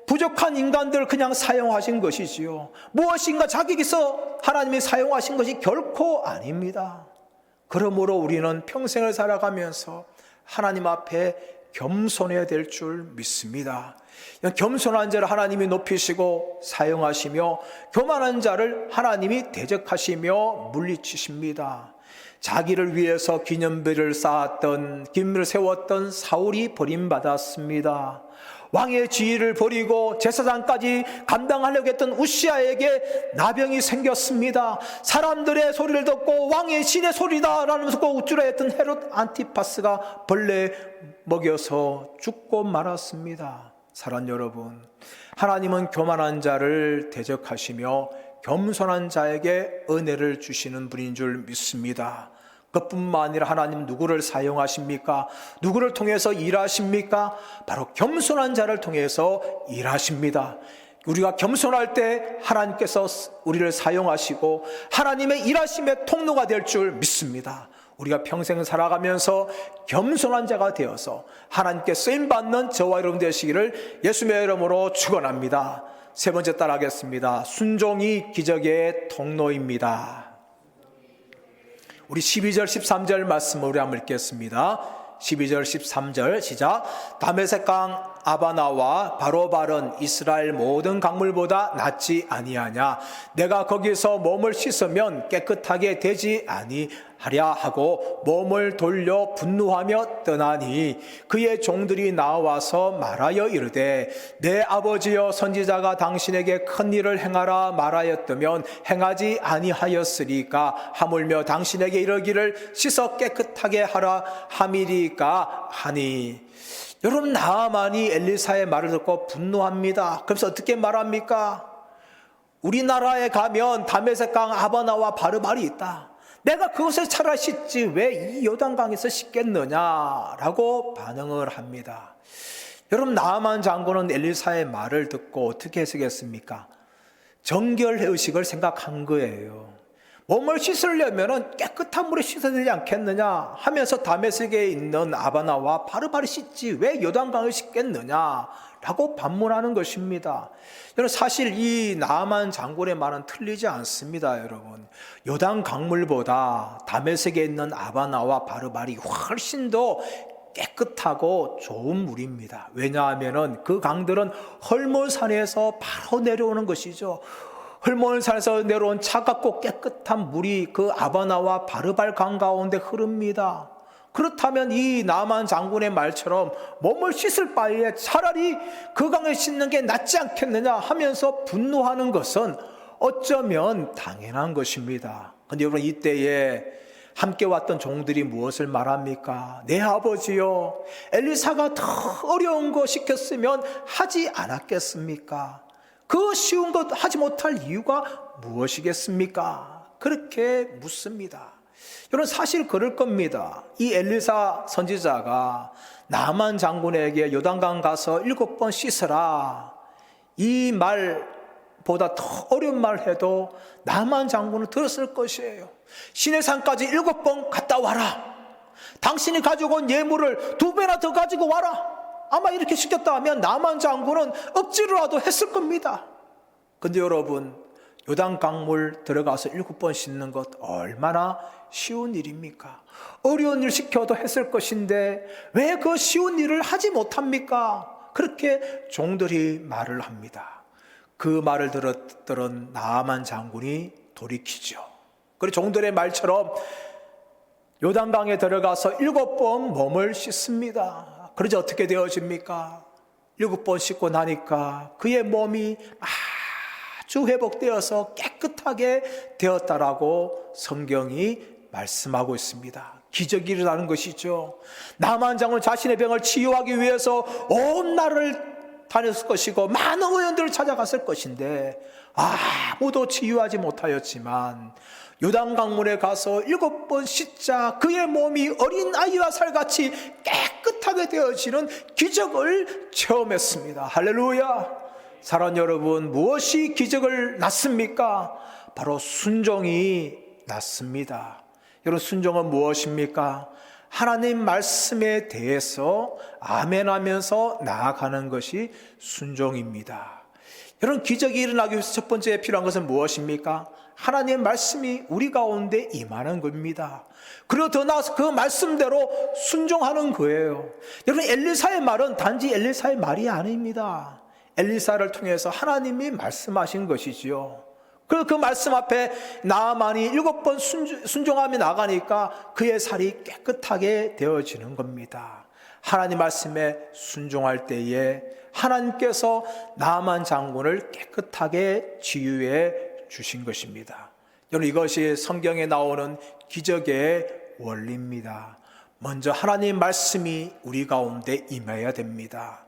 부족한 인간들을 그냥 사용하신 것이지요. 무엇인가 자기께서 하나님이 사용하신 것이 결코 아닙니다. 그러므로 우리는 평생을 살아가면서 하나님 앞에 겸손해야 될 줄 믿습니다. 겸손한 자를 하나님이 높이시고 사용하시며 교만한 자를 하나님이 대적하시며 물리치십니다. 자기를 위해서 기념비를 쌓았던, 기념비를 세웠던 사울이 버림받았습니다. 왕의 지위를 버리고 제사장까지 감당하려고 했던 우시아에게 나병이 생겼습니다. 사람들의 소리를 듣고 왕의 신의 소리다라는 것을 우쭐해 했던 헤롯 안티파스가 벌레 먹여서 죽고 말았습니다. 사랑 여러분, 하나님은 교만한 자를 대적하시며 겸손한 자에게 은혜를 주시는 분인 줄 믿습니다. 그뿐만 아니라 하나님 누구를 사용하십니까? 누구를 통해서 일하십니까? 바로 겸손한 자를 통해서 일하십니다. 우리가 겸손할 때 하나님께서 우리를 사용하시고 하나님의 일하심의 통로가 될 줄 믿습니다. 우리가 평생 살아가면서 겸손한 자가 되어서 하나님께 쓰임받는 저와 여러분 되시기를 예수님의 이름으로 축원합니다. 세 번째 따라하겠습니다. 순종이 기적의 통로입니다. 우리 12절 13절 말씀을 우리 한번 읽겠습니다. 12절 13절 시작. 다메섹강 아바나와 바로발은 이스라엘 모든 강물보다 낫지 아니하냐? 내가 거기서 몸을 씻으면 깨끗하게 되지 아니하랴 하고 몸을 돌려 분노하며 떠나니 그의 종들이 나와서 말하여 이르되 내 아버지여 선지자가 당신에게 큰 일을 행하라 말하였다면 행하지 아니하였으리까 하물며 당신에게 이르기를 씻어 깨끗하게 하라 함이리까 하니. 여러분, 나아만이 엘리사의 말을 듣고 분노합니다. 그래서 어떻게 말합니까? 우리나라에 가면 다메섹강 아바나와 바르발이 있다. 내가 그것을 차라리 씻지 왜 이 요단강에서 씻겠느냐라고 반응을 합니다. 여러분, 나아만 장군은 엘리사의 말을 듣고 어떻게 해석했습니까? 정결의식을 생각한 거예요. 몸을 씻으려면 깨끗한 물에 씻어야 되지 않겠느냐 하면서 다메섹에 있는 아바나와 바르바르 씻지 왜 요단강을 씻겠느냐라고 반문하는 것입니다. 여러분, 사실 이 나아만 장군의 말은 틀리지 않습니다. 여러분, 요단 강물보다 다메섹에 있는 아바나와 바르바르이 훨씬 더 깨끗하고 좋은 물입니다. 왜냐하면 그 강들은 헐몬산에서 바로 내려오는 것이죠. 헐몬산에서 내려온 차갑고 깨끗한 물이 그 아바나와 바르발 강 가운데 흐릅니다. 그렇다면 이 나아만 장군의 말처럼 몸을 씻을 바에 차라리 그 강을 씻는 게 낫지 않겠느냐 하면서 분노하는 것은 어쩌면 당연한 것입니다. 그런데 여러분, 이때에 함께 왔던 종들이 무엇을 말합니까? 내 아버지요, 엘리사가 더 어려운 거 시켰으면 하지 않았겠습니까? 그 쉬운 것 하지 못할 이유가 무엇이겠습니까? 그렇게 묻습니다. 여러분, 사실 그럴 겁니다. 이 엘리사 선지자가 나아만 장군에게 요단강 가서 7번 씻으라, 이 말보다 더 어려운 말 해도 나아만 장군은 들었을 것이에요. 시내산까지 7번 갔다 와라. 당신이 가지고 온 예물을 2배나 더 가지고 와라. 아마 이렇게 시켰다 하면 나아만 장군은 억지로라도 했을 겁니다. 근데 여러분, 요단 강물 들어가서 7번 씻는 것 얼마나 쉬운 일입니까? 어려운 일 시켜도 했을 것인데 왜 그 쉬운 일을 하지 못합니까? 그렇게 종들이 말을 합니다. 그 말을 들었던 나아만 장군이 돌이키죠. 그리고 종들의 말처럼 요단강에 들어가서 7번 몸을 씻습니다. 그러자 어떻게 되어집니까? 7번 씻고 나니까 그의 몸이 아주 회복되어서 깨끗하게 되었다라고 성경이 말씀하고 있습니다. 기적이 일어나는 것이죠. 나아만 장군 자신의 병을 치유하기 위해서 온 나라를 다녔을 것이고 많은 의원들을 찾아갔을 것인데 아무도 치유하지 못하였지만 요단 강물에 가서 7번 씻자 그의 몸이 어린 아이와 살같이 깨끗하게 되어지는 기적을 체험했습니다. 할렐루야. 사랑하는 여러분, 무엇이 기적을 낳습니까? 바로 순종이 낳습니다. 여러분, 순종은 무엇입니까? 하나님 말씀에 대해서 아멘하면서 나아가는 것이 순종입니다. 여러분, 기적이 일어나기 위해서 첫 번째 필요한 것은 무엇입니까? 하나님의 말씀이 우리 가운데 임하는 겁니다. 그리고 더 나아가서 그 말씀대로 순종하는 거예요. 여러분, 엘리사의 말은 단지 엘리사의 말이 아닙니다. 엘리사를 통해서 하나님이 말씀하신 것이지요. 그리고 그 말씀 앞에 나아만이 7번 순종하며 나가니까 그의 살이 깨끗하게 되어지는 겁니다. 하나님 말씀에 순종할 때에 하나님께서 나아만 장군을 깨끗하게 치유해 주신 것입니다. 여러분, 이것이 성경에 나오는 기적의 원리입니다. 먼저 하나님 말씀이 우리 가운데 임해야 됩니다.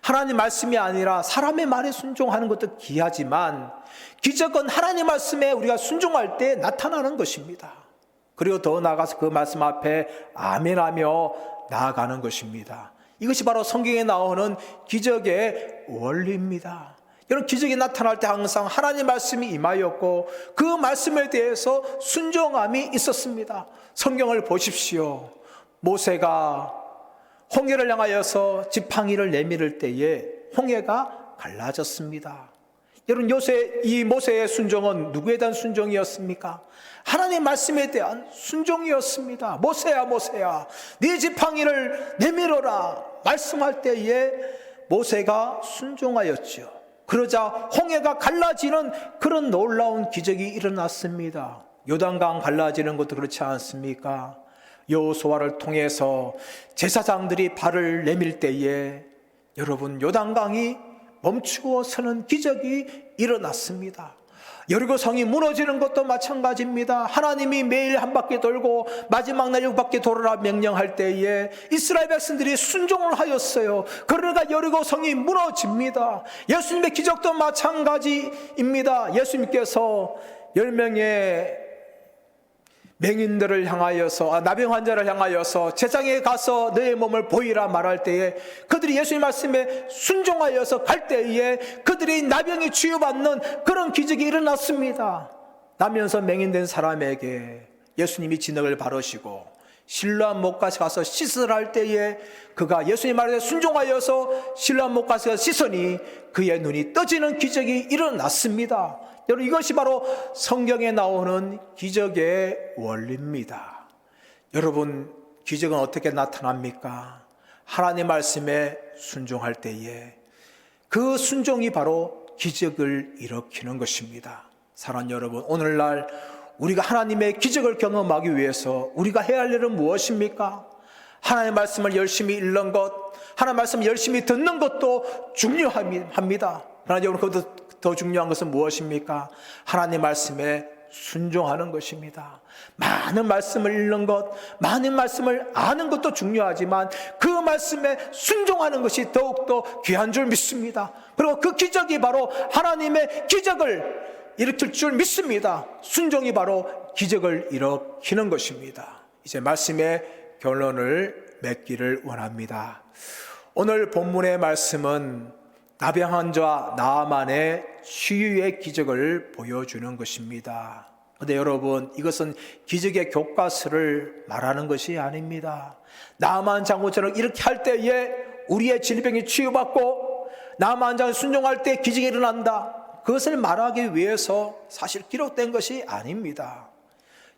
하나님 말씀이 아니라 사람의 말에 순종하는 것도 귀하지만 기적은 하나님 말씀에 우리가 순종할 때 나타나는 것입니다. 그리고 더 나아가서 그 말씀 앞에 아멘하며 나아가는 것입니다. 이것이 바로 성경에 나오는 기적의 원리입니다. 여러분, 기적이 나타날 때 항상 하나님 말씀이 임하였고 그 말씀에 대해서 순종함이 있었습니다. 성경을 보십시오. 모세가 홍해를 향하여서 지팡이를 내밀을 때에 홍해가 갈라졌습니다. 여러분, 이 모세의 순종은 누구에 대한 순종이었습니까? 하나님의 말씀에 대한 순종이었습니다. 모세야, 모세야, 네 지팡이를 내밀어라 말씀할 때에 모세가 순종하였죠. 그러자 홍해가 갈라지는 그런 놀라운 기적이 일어났습니다. 요단강 갈라지는 것도 그렇지 않습니까? 여호수아를 통해서 제사장들이 발을 내밀 때에 여러분 요단강이 멈추어 서는 기적이 일어났습니다. 여리고 성이 무너지는 것도 마찬가지입니다. 하나님이 매일 한 바퀴 돌고 마지막 날 7바퀴 돌아라 명령할 때에 이스라엘 백성들이 순종을 하였어요. 그러니까 여리고 성이 무너집니다. 예수님의 기적도 마찬가지입니다. 예수님께서 10명의 맹인들을 향하여서 나병 환자를 향하여서 제장에 가서 너의 몸을 보이라 말할 때에 그들이 예수님 말씀에 순종하여서 갈 때에 그들이 나병이 치유받는 그런 기적이 일어났습니다. 나면서 맹인된 사람에게 예수님이 진흙을 바르시고 실로암 못까지 가서 씻으라 할 때에 그가 예수님 말에 순종하여서 실로암 못까지 가서 씻으니 그의 눈이 떠지는 기적이 일어났습니다. 여러분, 이것이 바로 성경에 나오는 기적의 원리입니다. 여러분, 기적은 어떻게 나타납니까? 하나님 말씀에 순종할 때에 그 순종이 바로 기적을 일으키는 것입니다. 사랑하는 여러분, 오늘날 우리가 하나님의 기적을 경험하기 위해서 우리가 해야 할 일은 무엇입니까? 하나님의 말씀을 열심히 읽는 것, 하나님의 말씀을 열심히 듣는 것도 중요합니다. 그러나 여러분, 그것도 더 중요한 것은 무엇입니까? 하나님 말씀에 순종하는 것입니다. 많은 말씀을 읽는 것, 많은 말씀을 아는 것도 중요하지만 그 말씀에 순종하는 것이 더욱더 귀한 줄 믿습니다. 그리고 그 기적이 바로 하나님의 기적을 일으킬 줄 믿습니다. 순종이 바로 기적을 일으키는 것입니다. 이제 말씀의 결론을 맺기를 원합니다. 오늘 본문의 말씀은 나병 환자 나아만의 치유의 기적을 보여주는 것입니다. 그런데 여러분, 이것은 기적의 교과서를 말하는 것이 아닙니다. 나아만 장군처럼 이렇게 할 때에 우리의 질병이 치유받고 나아만 장군 순종할 때 기적이 일어난다, 그것을 말하기 위해서 사실 기록된 것이 아닙니다.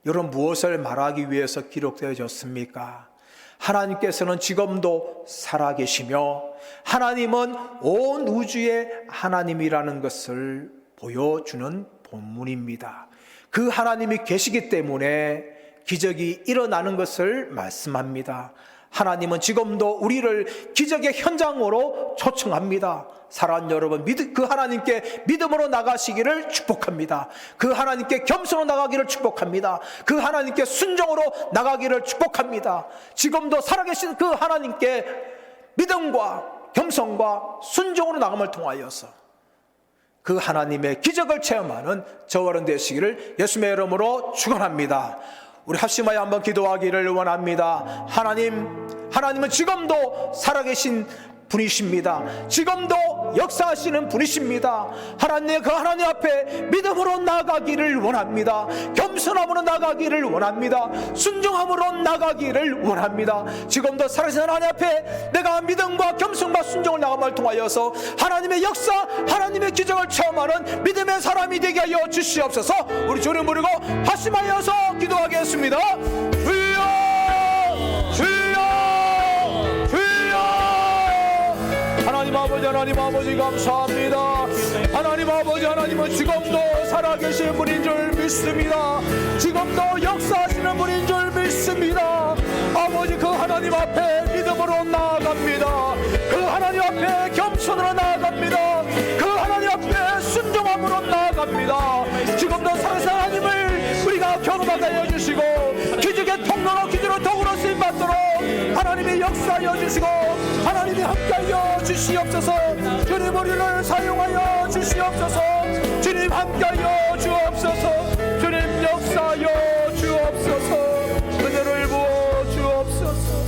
여러분, 무엇을 말하기 위해서 기록되어졌습니까? 하나님께서는 지금도 살아계시며 하나님은 온 우주의 하나님이라는 것을 보여주는 본문입니다. 그 하나님이 계시기 때문에 기적이 일어나는 것을 말씀합니다. 하나님은 지금도 우리를 기적의 현장으로 초청합니다. 사랑하는 여러분, 그 하나님께 믿음으로 나가시기를 축복합니다. 그 하나님께 겸손으로 나가기를 축복합니다. 그 하나님께 순종으로 나가기를 축복합니다. 지금도 살아계신 그 하나님께 믿음과 겸손과 순종으로 나감을 통하여서 그 하나님의 기적을 체험하는 저와 여러분 되시기를 예수님의 이름으로 축원합니다. 우리 합심하여 한번 기도하기를 원합니다. 하나님은 지금도 살아계신 분이십니다. 지금도 역사하시는 분이십니다. 하나님, 그 하나님 앞에 믿음으로 나가기를 원합니다. 겸손함으로 나가기를 원합니다. 순종함으로 나가기를 원합니다. 지금도 살아계신 하나님 앞에 내가 믿음과 겸손과 순종을 나감을 통하여서 하나님의 역사, 하나님의 기적을 체험하는 믿음의 사람이 되게 하여 주시옵소서. 우리 주를 부르고 합심하여서 기도하겠습니다. 하나님 아버지 감사합니다. 하나님 아버지, 하나님은 지금도 살아계신 분인 줄 믿습니다. 지금도 역사하시는 분인 줄 믿습니다. 아버지, 그 하나님 앞에 믿음으로 나아갑니다. 그 하나님 앞에 겸손으로 나아갑니다. 그 하나님 앞에 순종함으로 나아갑니다. 지금도 살아계신 하나님을 우리가 경험하게 해주시고 기적의 통로로 기적으로 더불어 쓰임받도록 하나님의 역사하여 주시고 하나님이 함께하여 주시옵소서. 주님, 우리를 사용하여 주시옵소서. 주님, 함께하여 주옵소서. 주님, 역사하여 주옵소서. 은혜를 부어 주옵소서.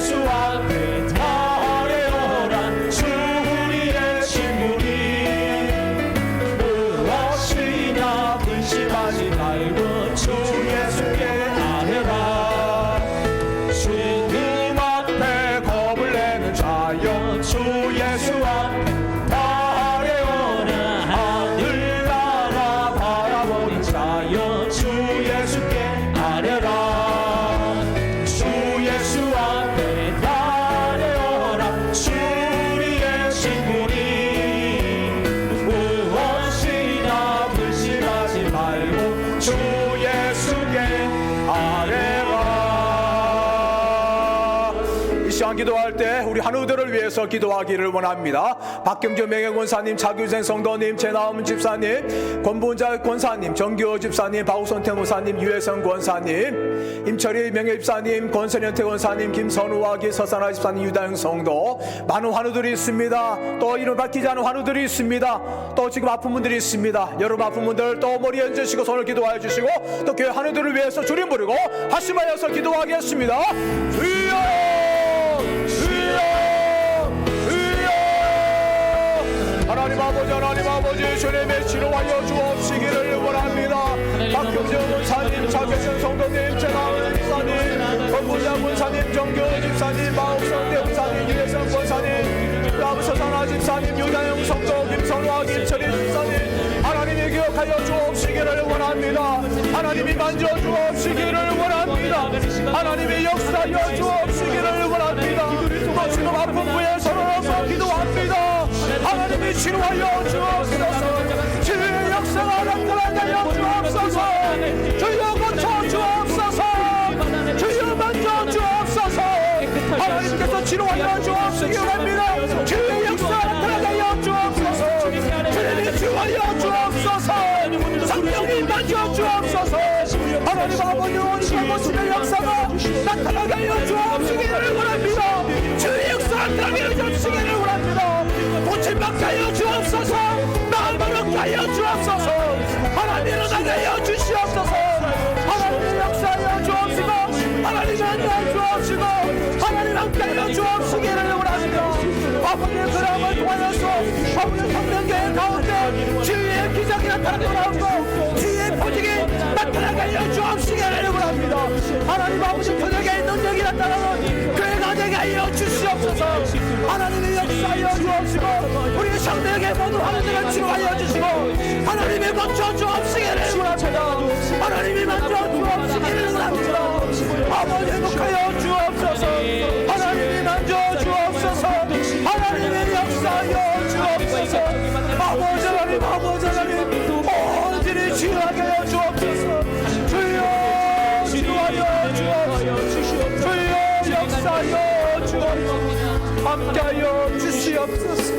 예수 앞에 달려라 주 우리의 친구니 무엇이나 근심하지 말고 주 예수께 아뢰라 주님 앞에 겁을 내는 자여 주 예수 앞에 달려라 하늘나라 바라보는 자여 주 예수께 아뢰라 주 예수 앞에 달려라 주 우리의 친구니 무엇이나 불신하지 말고 주 예수께 아뢰라. 이 시간 기도할 때 우리 한우들을 위해서 기도하기를 원합니다. 박경주 명예권사님, 차규생 성도님, 제나움 집사님, 권본자 권사님, 정규호 집사님, 박우선태 목사님, 유혜성 권사님, 임철희 명예집사님, 권선현태 권사님, 김선우와 기서산하 집사님, 유다영 성도, 많은 환우들이 있습니다. 또 이름 밝히지 않은 환우들이 있습니다. 또 지금 아픈 분들이 있습니다. 여러분 아픈 분들 또 머리에 얹으시고 손을 기도하여 주시고 또 교회 환우들을 위해서 주님 부르고 하심하여서 기도하겠습니다. 주여! 하나님 아버지 주님의 치료하여 주옵시기를 원합니다. 박경정 원사님, 차계선 성도님, 제나은 집사님, 권문자 원사님, 정교 집사님, 마옥성대 원사님, 유혜성 원사님, 라브서산하 집사님, 유다영 성도, 김선화, 김철희 집사님, 하나님이 기억하여 주옵시기를 원합니다. 하나님이 만져 주옵시기를 원합니다. 하나님이 역사하여 주옵시기를 원합니다. 또 지금 아픈 부에 서로 기도합니다. 하나님이 치료하여 주옵소서. 치유의 역사가 나타나게 하여 주옵소서. 주여 고쳐 주옵소서. 주여 만져 주옵소서. 하나님께서 치료하여 주옵시기 바랍니다. 치유의 역사가 나타나게 하여 주옵소서. 주님이 치유하여 주옵소서. 성령이 만져 주옵소서. 하나님 아버지 오늘 모습의 역사가 나타나게 하여 주옵시기를 원합니다. 주의 역사가 나타나게 하여 주옵시기를 원합니다. 고침받게 하여 주옵소서. 마음을 얻게 하여 주옵소서. 하나님 일어나게 하여 주시옵소서. 하나님의 역사하여 주옵시고 하나님 안내하여 주옵시고 하나님 함께하여 주옵시기를 원합니다. 아버지의 그람을 통하여서 아버지의 성령교회 가운데 주의 기적이 나타나고 주의 보직이 나타나게 하여 주옵시기를 원합니다. 하나님 아버지 그에게 능력이 나타나는 교회가 되게 하여 주시옵소서. 하나님의 역사하여 주옵시고 우리 성도에게 모두 하나님을 치료하여 주시고 하나님이 먼저 주옵시기를 원합니다. 하나님이 먼저 주옵시기를 원합니다. 아버지 행복하여 주옵소서. 하나님이 먼저 주옵소서. 하나님의 역사하여 주옵소서. 아버지 하나님 아버지 하나님 온전히 치유하게 하여 주옵소서. 주여 치유하여 주옵소서. 주여 역사하여 주옵소서. 함께하여 주시옵소서.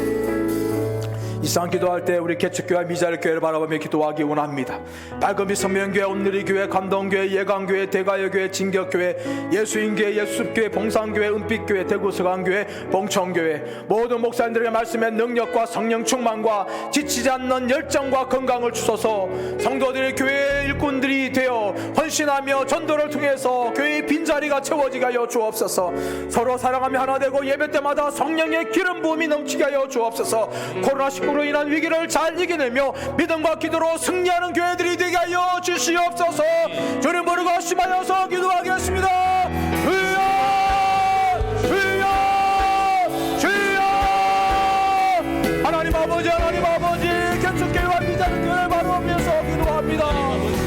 이상 기도할 때 우리 개척교회 미자일교회를 바라보며 기도하기 원합니다. 밝은빛 성명교회, 온누리교회, 감동교회, 예강교회, 대가여교회, 진격교회, 예수인교회, 예수습교회, 봉산교회, 은빛교회, 대구서강교회, 봉천교회 모든 목사님들에게 말씀의 능력과 성령 충만과 지치지 않는 열정과 건강을 주소서. 성도들이 교회의 일꾼들이 되어 헌신하며 전도를 통해서 교회의 빈자리가 채워지게 하여 주옵소서. 서로 사랑하며 하나 되고 예배 때마다 성령의 기름 부음이 넘치게 하여 주옵소서. 코로나19로 인한 위기를 잘 이겨내며 믿음과 기도로 승리하는 교회들이 되게 하여 주시옵소서. 주님 부르고 하심하여서 기도하겠습니다. 주여 주여 주여. 하나님 아버지 개척교회와 미자일교회를 바라보면서 기도합니다.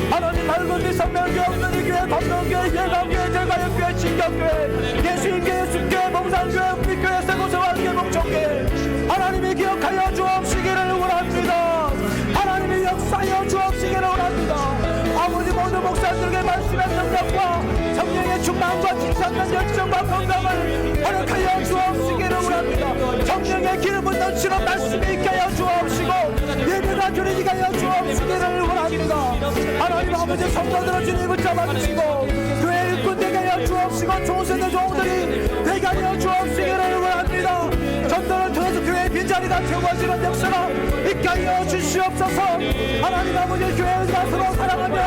하나님 밝은빛 성명교회, 온누리교회, 감동교회, 예강교회, 대가역교회, 진격교회, 예수인교회, 예수교회, 봉산교회, 은빛교회, 세고서왕교회, 봉천교회 하나님이 기억하여 주옵시기를 원합니다. 하나님이 역사하여 주옵시기를 원합니다. 아버지 모든 목사들에게 말씀의 능력과 성령의 충만과 지상한 열정과 건강을 허락하여 주옵시기를 원합니다. 성령의 기름을 넘치는 말씀이 있게 하여 주옵시고 예배가 드리게 하여 주옵시기를 원합니다. 하나님 아버지 성도들을 주님 붙잡아주시고 교회 일꾼 되게 하여 주옵시고 총세대 종들이 되게 하여 주옵시기를 원합니다. 전도를 통해서 교회의 빈자리가 채워지는 역사가 있게 하여 주시옵소서. 하나님 아버지 교회를 서로 사랑하며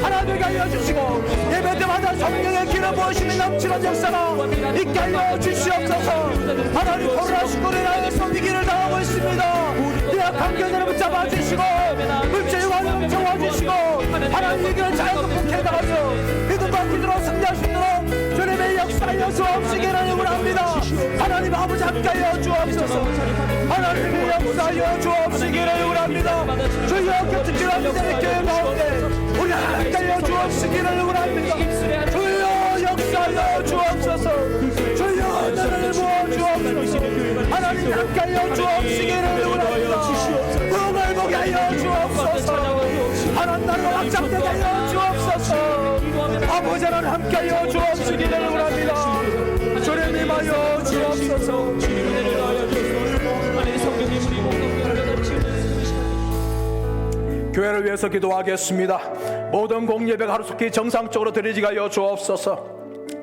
하나님께 하여 주시고 예배 때마다 성령의 기름 부으심이 넘치는 역사가 있게 하여 주시옵소서. 하나님 코로나19로 인하여서 위기를 당하고 있습니다. 약한 교회를 붙잡아 주시고 물질과 영적와 주시고 하나님 위기를 잘 극복해 나가며 믿음과 기도로 승리할 수 있도록 주님의 역사하여 주옵시기를 원합니다. 하나님 아버지 함께하여 주옵소서. 하나님의 역사하여 주옵시기를 원합니다. 주여 곁을 믿음의 교회 가운데 우리 함께하여 주옵시기를 원합니다. 주여 역사하여 주옵소서. 주여 나를 모아 주옵소서. 하나님 함께하여 주옵시기를 원합니다. 꿈을 보게 하여 주옵소서. 하나님 나를 확장되게 하여 주옵소서. 아버지 하나님 함께하여 주옵시기를 원합니다. 주님 임하여 주옵소서. 교회를 위해서 기도하겠습니다. 모든 공예배가 하루속히 정상적으로 드리지게 하여 주옵소서.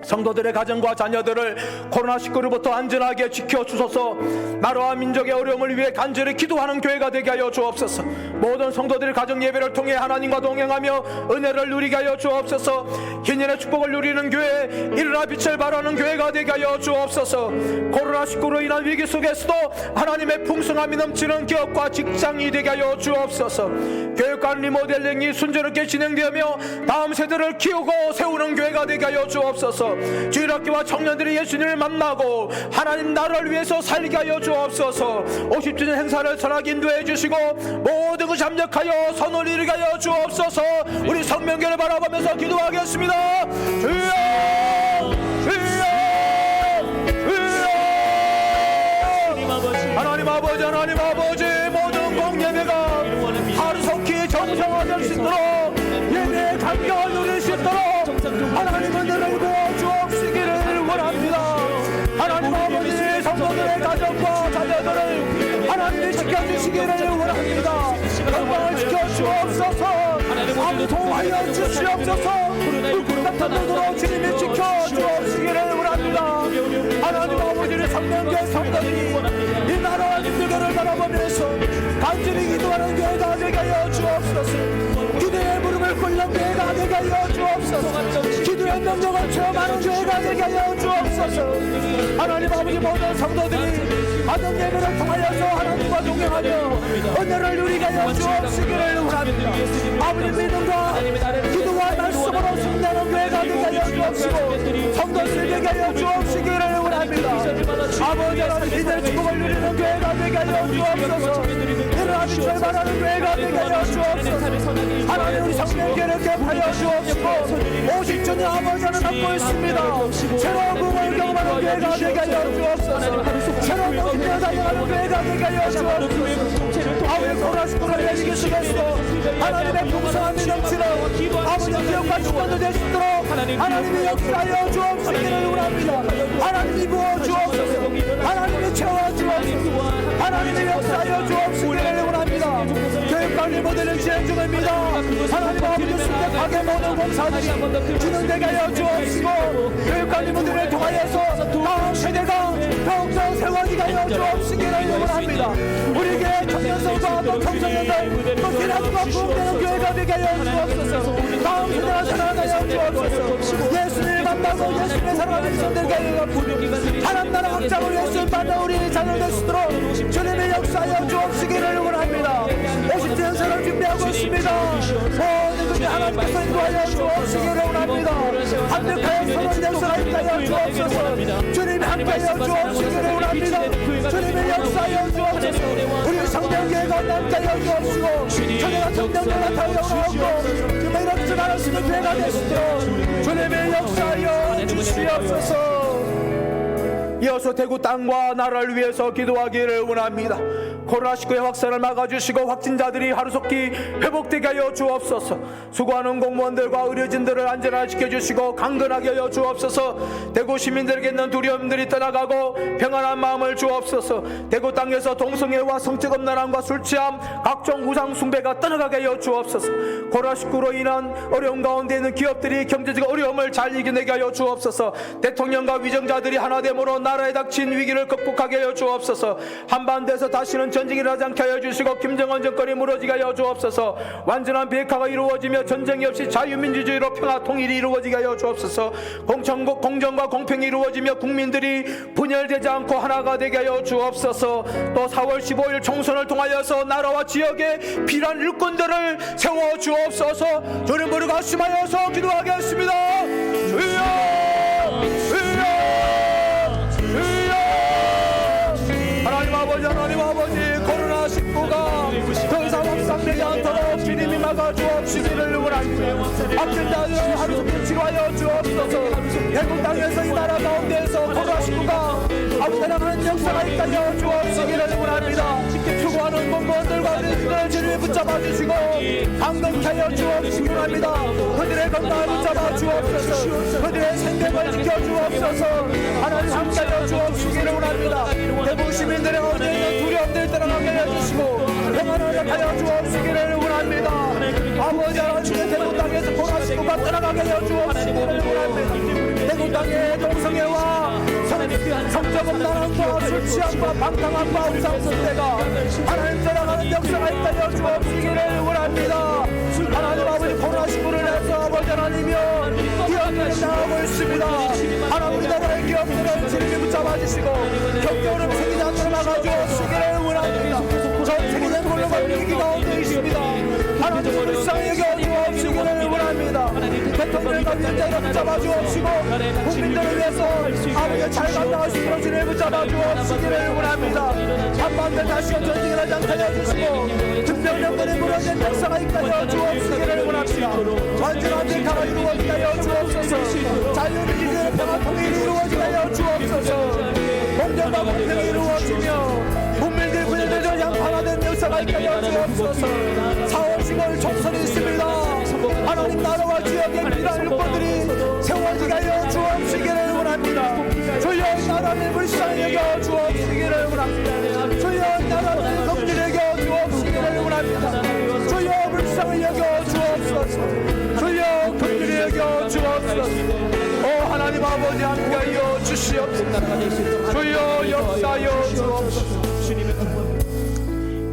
성도들의 가정과 자녀들을 코로나19로부터 안전하게 지켜주소서. 나라와 민족의 어려움을 위해 간절히 기도하는 교회가 되게 하여 주옵소서. 모든 성도들의 가정 예배를 통해 하나님과 동행하며 은혜를 누리게 하여 주옵소서. hin년의 축복을 누리는 교회, 일어나 빛을 발하는 교회가 되게 하여 주옵소서. 코로나19로 인한 위기 속에서도 하나님의 풍성함이 넘치는 기업과 직장이 되게 하여 주옵소서. 교육과 리모델링이 순조롭게 진행되며 다음 세대를 키우고 세우는 교회가 되게 하여 주옵소서. 주일학교와 청년들이 예수님을 만나고 하나님 나라를 위해서 살게 하여 주옵소서. 50주년 행사를 선하게 인도해 주시고 모든 것이 합력하여 선을 이루게 하여 주옵소서. 우리 성명교를 바라보면서 기도하겠습니다. 주여 주여 주여. 하나님 아버지 하나님 아버지 모든 공예배가 하루속히 정상화될 수 있도록 예배의 감격을 누릴 수 있도록 하나님은 너를 주옵시기를 원합니다. 하나님 아버지 성도들의 가정과 자녀들을 하나님이 지켜주시기를 원합니다. 영광을 지켜주옵소서. 감동하여 주시옵소서. 불꽃 같은 눈으로 주님이 지켜주옵시기를 원합니다. 하나님 아버지의 성령교회 성도들이 이 나라와 민족을 바라보면서 간절히 기도하는 교회가 되게 하여 주옵소서. 기도의 무릎을 꿇는 교회가 되게 하여 주옵소서. 기도의 능력을 체험하는 교회가 되게 하여 주옵소서. 하나님 아버지 모든 성도들이 가정 예배를 통하여서 하나님과 동행하며 은혜를 누리게 하여 주옵시기를 원합니다. 아버지 믿음과 기도와 말씀으로 승리하는 교회가 되게 하여 주옵시고 성도들 되게 하여 주옵시기를 원합니다. 아버지 하나님 이들의 축복을 누리는 교회가 되게 하여 주옵소서. 일어나 빛을 발하는 교회가 되게 하여 주옵소서. 하나님 우리 성령교회를 개입하여 주옵시고 50주년 아버지를 갖고 있습니다. 새로운 꿈을 경험하는 교회가 되게 하여 주옵소서. 새로운 목표를 달려가는 교회가 되게 하여 주옵소서. 아버지 코로나19를 이기기 속에서 하나님의 풍성함이 넘치는 아버지 기업과 축복도 될 수 있도록 하나님의 역사하여 주옵시기를 원합니다. 하나님이 부어 주옵소서. 하나님이 채워 주옵소서. 하나님의 역사하여 주옵시기를 원합니다. 교육관리 모델을 진행 중입니다. 하나님 아버지 순대하게 모든 공사들이 진행되게 하여 주옵시고 교육관리 모델을 통하여서 다음 세대가 더욱더 세워지게 하여 주옵시기를 원합니다. 우리에게 청년성과 또 청소년들 또 기라주가 부흥되는 교회가 되게 하여 주옵소서. 다음 세대가 살아가게 하여 주옵소서. 예수님을 만나고 예수님의 사랑하는 손들게 하여 주옵소서. 하나님 나라 확장을 예수님 만나 우리 자녀 될 수 있도록 주님의 역사하여 주옵시기를 원합니다. 50주 연설을 준비하고 있습니다. 모든 분이 하나님께서 인도하여 주옵시기를 원합니다. 합력하여 선언 역사를 하여 주옵소서. 주님이 함께하여 주옵시기를 원합니다. 주님의 역사하여 주옵소서. 우리 성령교회가 함께하여 주옵시고 저희가 성령교회가 타려오고 주님의 이렇게 말할 수 있는 교회가 되시도록 주님의 역사하여 주시옵소서. 이어서 대구 땅과 나라를 위해서 기도하기를 원합니다. 코로나19의 확산을 막아주시고 확진자들이 하루속히 회복되게 하여 주옵소서. 수고하는 공무원들과 의료진들을 안전하게 지켜주시고 강건하게 하여 주옵소서. 대구 시민들에게 있는 두려움들이 떠나가고 평안한 마음을 주옵소서. 대구 땅에서 동성애와 성적음란함과 술취함 각종 우상 숭배가 떠나가게 하여 주옵소서. 코로나19로 인한 어려움 가운데 있는 기업들이 경제적 어려움을 잘 이겨내게 하여 주옵소서. 대통령과 위정자들이 하나됨으로 나라에 닥친 위기를 극복하게 하여 주옵소서. 한반도에서 다시는 전쟁이 일어나지 않게 하여 주시고 김정은 정권이 무너지게 하여 주옵소서. 완전한 비핵화가 이루어지며 전쟁이 없이 자유민주주의로 평화 통일이 이루어지게 하여 주옵소서. 공정과 공평이 이루어지며 국민들이 분열되지 않고 하나가 되게 하여 주옵소서. 또 4월 15일 총선을 통하여서 나라와 지역의 필요한 일꾼들을 세워 주옵소서. 주님 부르 가심하여서 기도하겠습니다. 주여, 주여, 주여. 하나님 아버지, 하나님 아버지, 코로나19가 더 이상 확산되지 않도록 주님이 막아 주옵시기를 원합니다. 아픈 자들을 하루 종일 치료하여 주옵소서. 대국 땅에서 이 나라 가운데에서 코로나19가 앞서나가는 역사가 있다여 주옵시기를 원합니다. 수고하는 공무원들과 우리들을 주님이 붙잡아 주시고 강건케 하여 주옵시기 원합니다. 그들의 건강을 붙잡아 주옵소서. 그들의 생명을 지켜 주옵소서. 하나님 함께하여 주옵시기를 원합니다. 대부분 시민들의 어제의 두려움들 떠나가게 해주시고 평안을 하여 주옵시기를 원합니다. 아버지 하나님의 대구 땅에서 코로나19가 떠나가게 하여 주옵시기를 원합니다. 대구 땅의 동성애와 성적음란함과 술취함과 방탕함과 우상숭배가 하나님 떠나가는 역사가 있다여 주옵시기를 원합니다. 하나님 아버지 코로나19를 해서 아버지 하나님이여 기업들이 나오고 있습니다. 하나님 우리나라의 기업들을 주님이 붙잡아 주시고 경제오름 생기지 않도록 막아주옵시기를 원합니다. 전 세계적인 global 위기 가운데 있습니다. 하나님 불쌍히 여겨주옵시기를 원합니다. 대통령과 위원장을 붙잡아 주옵시고 국민들을 위해서 아버지 잘 감당할 수 있도록 주님을 붙잡아 주옵시기를 원합니다. 한반도 다시금 전쟁을 하지 않게 해주시고 특별령들이 무너진 역사가 있다여 주옵시기를 원합니다. 완전한 비핵화가 이루어지게 하여 주옵소서. 자유민주주의 평화 통일이 이루어지게 하여 주옵소서. 공정과 공평이 이루어지며 국민들 분열되지 양파화된 역사가 있게 하여 주옵소서. 4월 15일 총선이 있습니다. 하나님 나라와 지역의 필요한 일꾼들이 세워지게 하여 주옵시기를 원합니다. 주여 이 나라를 불쌍히 여겨 주옵시기를 원합니다. 주여 이 나라를 긍휼히 여겨 주옵시기를 원합니다. 주여 불쌍히 여겨 주옵소서. 주여 긍휼히 여겨 주옵소서. 오 하나님 아버지 함께하여 주시옵소서. 주여 역사하여 주옵소서.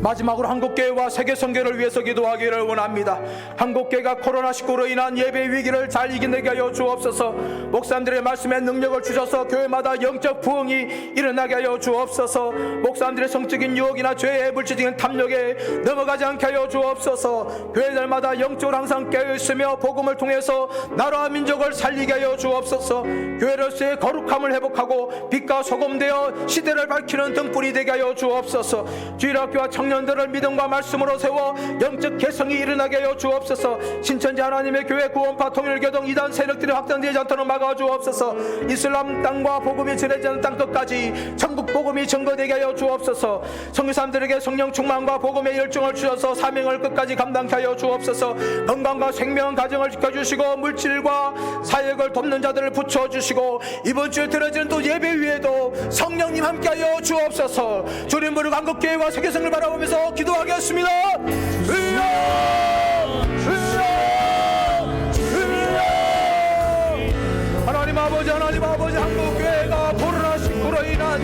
마지막으로 한국교회와 세계선교를 위해서 기도하기를 원합니다. 한국교회가 코로나19로 인한 예배 위기를 잘 이겨내게 하여 주옵소서. 목사님들의 말씀에 능력을 주셔서 교회마다 영적 부흥이 일어나게 하여 주옵소서. 목사님들의 성적인 유혹이나 죄의 물질적인 탐욕에 넘어가지 않게 하여 주옵소서. 교회들마다 영적으로 항상 깨어있으며 복음을 통해서 나라와 민족을 살리게 하여 주옵소서. 교회로서의 거룩함을 회복하고 빛과 소금 되어 시대를 밝히는 등불이 되게 하여 주옵소서. 주일학교와 청년들을 믿음과 말씀으로 세워 영적 개성이 일어나게 하여 주옵소서. 신천지 하나님의 교회 구원파 통일교동 이단 세력들이 확장되지 않도록 막아주옵소서. 이슬람 땅과 복음이 전해지는 땅 끝까지 천국 복음이 증거되게 하여 주옵소서. 선교사님들에게 성령 충만과 복음의 열정을 주셔서 사명을 끝까지 감당케 하여 주옵소서. 건강과 생명 가정을 지켜주시고 물질과 사역을 돕는 자들을 붙여주시고 이번 주에 들어지는 또 예배 위에도 성령님 함께하여 주옵소서. 주님 부르고 한국교회와 세계성을 바라보면서 기도하겠습니다. 주여, 주여, 주여. 하나님 아버지, 하나님 아버지, 한국교회가 코로나19로 인한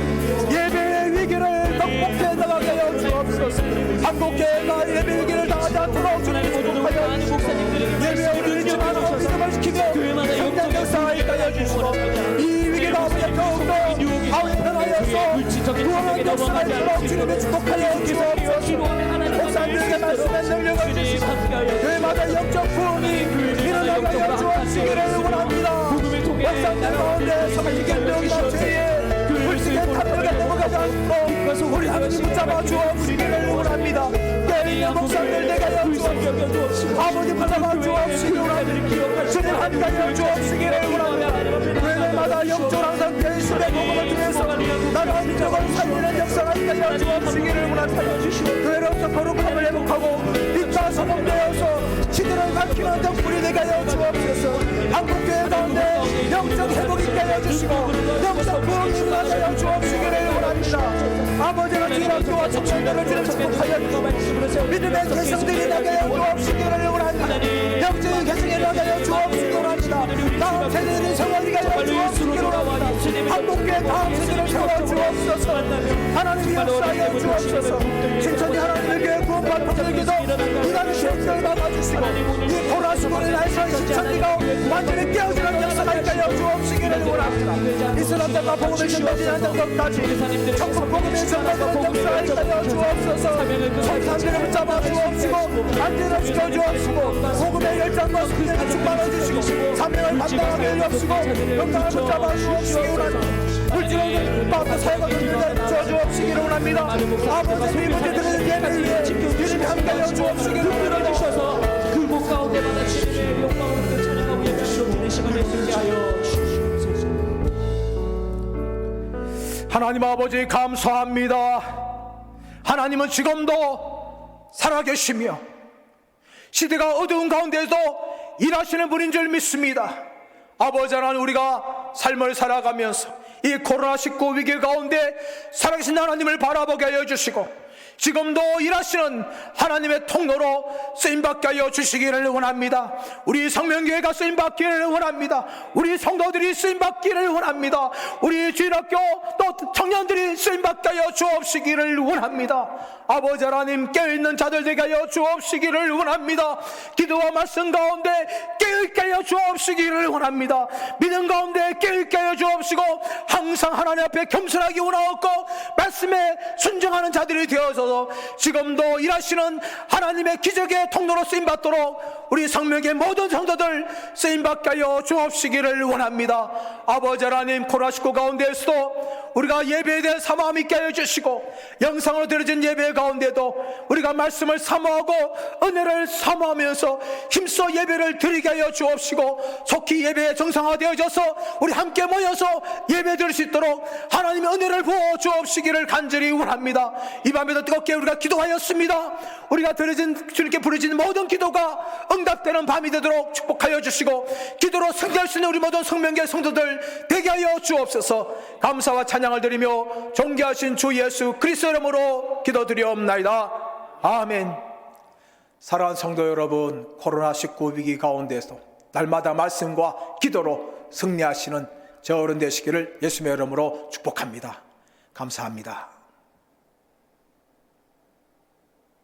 예배의 위기를 극복해 나가게 하여 주옵소서. 한국교회가 예배 위기를 당하지 않도록 주님 축복하여 주시고 예배를 잃지만 믿음을 지키며 성장 역사에 하여 주시고 이 위기가 더욱더 아우에 변하여서 구원의 역사가 있도록 주님의 축복하여 주옵소서. 목사님들에게 말씀의 능력을 주시고 교회마다 영적 부흥이 일어나게 하여 주옵시기를 원합니다. 목사님들 가운데 성기경력이나 죄에 불신의 탐욕에 넘어가지 않고 우리 하나님 붙잡아 주옵시기를 원합니다. 때리는 목사님들 내게 하여 주옵시고 아버지 붙잡아 주옵시기를 원합니다. 주님 함께하여 주옵시기를 원합니다. 교회마다 영적으로 항상 예수의 복음을 통해서 나라와 민족을 살리는 역사가 있게 하여 주옵시기를 원합니다. 교회로부터 거룩함을 회복하고 빛과 소금 되어서 시대를 밝히는 등불이 되게 하여 주옵소서. 한국교회 가운데 영적 회복이 있게 하여 주시고 영적 부흥이 일어나게 하여 주옵시기를 원합니다. 아버지가 주일학교와 청년들을 주님 축복하여 주시고 믿음의 개성들이 나게 하여 주옵시기를 원합니다. 영적인 개성이 나게 하여 주옵시기를 원합니다. 다음 세대를 세워지게 하여 주옵시기를 원합니다. 한국교회 다음 세대를 세워 주옵시기를 주옵소서. 하나님 역사하여 주옵소서. 신천지 하나님에게 구원받은 분들에게도 이러한 시험을 막아주시고 이 코로나 시국에 인해서 신천지가 완전히 깨어지는 역사가 있게 주옵시기를 원합니다. 이스라엘 땅과 복음의 전도진 한정도까지 천국 복음의 전도되는 역사가 있게 주옵소서. 성탄들을 붙잡아 주옵시고 안전을 지켜 주옵시고 복음의 열정과 승리를 충만해 주시고 사명을 감당하게 해주시고 영광을 붙잡아 주옵시기 원합니다. 물질을 받고 사역을 붙여 주옵시기를 원합니다. 아버지 이 문제들을 예배를 위해 주님이 함께하여 주옵시기를 주셔서 그곳 가운데마다 주님의 영광을 찬양하고 예배하시러 드리는 시간을 있게 하여 주시옵소서. 하나님 아버지 감사합니다. 하나님은 지금도 살아계시며 시대가 어두운 가운데서 일하시는 분인 줄 믿습니다. 아버지 하나님, 우리가 삶을 살아가면서 이 코로나19 위기 가운데 살아계신 하나님을 바라보게 하여 주시고 지금도 일하시는 하나님의 통로로 쓰임받게 하여 주시기를 원합니다. 우리 성명교회가 쓰임받기를 원합니다. 우리 성도들이 쓰임받기를 원합니다. 우리 주일학교 또 청년들이 쓰임받게 하여 주옵시기를 원합니다. 아버지 하나님, 깨어있는 자들 되게 하여 주옵시기를 원합니다. 기도와 말씀 가운데 깨어있게 하여 주옵시기를 원합니다. 믿음 가운데 깨어있게 하여 주옵시고 항상 하나님 앞에 겸손하게 원하옵고 말씀에 순종하는 자들이 되어서 지금도 일하시는 하나님의 기적의 통로로 쓰임받도록 우리 성명의 모든 성도들 쓰임받게 하여 주옵시기를 원합니다. 아버지 하나님, 코로나19 가운데에서도 우리가 예배에 대한 사모함 있게 하여 주시고 영상으로 드려진 예배 가운데도 우리가 말씀을 사모하고 은혜를 사모하면서 힘써 예배를 드리게 하여 주옵시고 속히 예배에 정상화되어져서 우리 함께 모여서 예배 드릴 수 있도록 하나님의 은혜를 부어 주옵시기를 간절히 원합니다. 이 밤에도 뜨겁게 우리가 기도하였습니다. 우리가 드려진 주님께 부르짖는 모든 기도가 응답되는 밤이 되도록 축복하여 주시고 기도로 승리할 수 있는 우리 모든 성명계 성도들 되게 하여 주옵소서. 감사와 찬양을 드리며 존귀하신 주 예수 그리스도 이름으로 기도드리옵나이다. 아멘. 사랑하는 성도 여러분, 코로나19 위기 가운데서 날마다 말씀과 기도로 승리하시는 저 어른 되시기를 예수님의 이름으로 축복합니다. 감사합니다.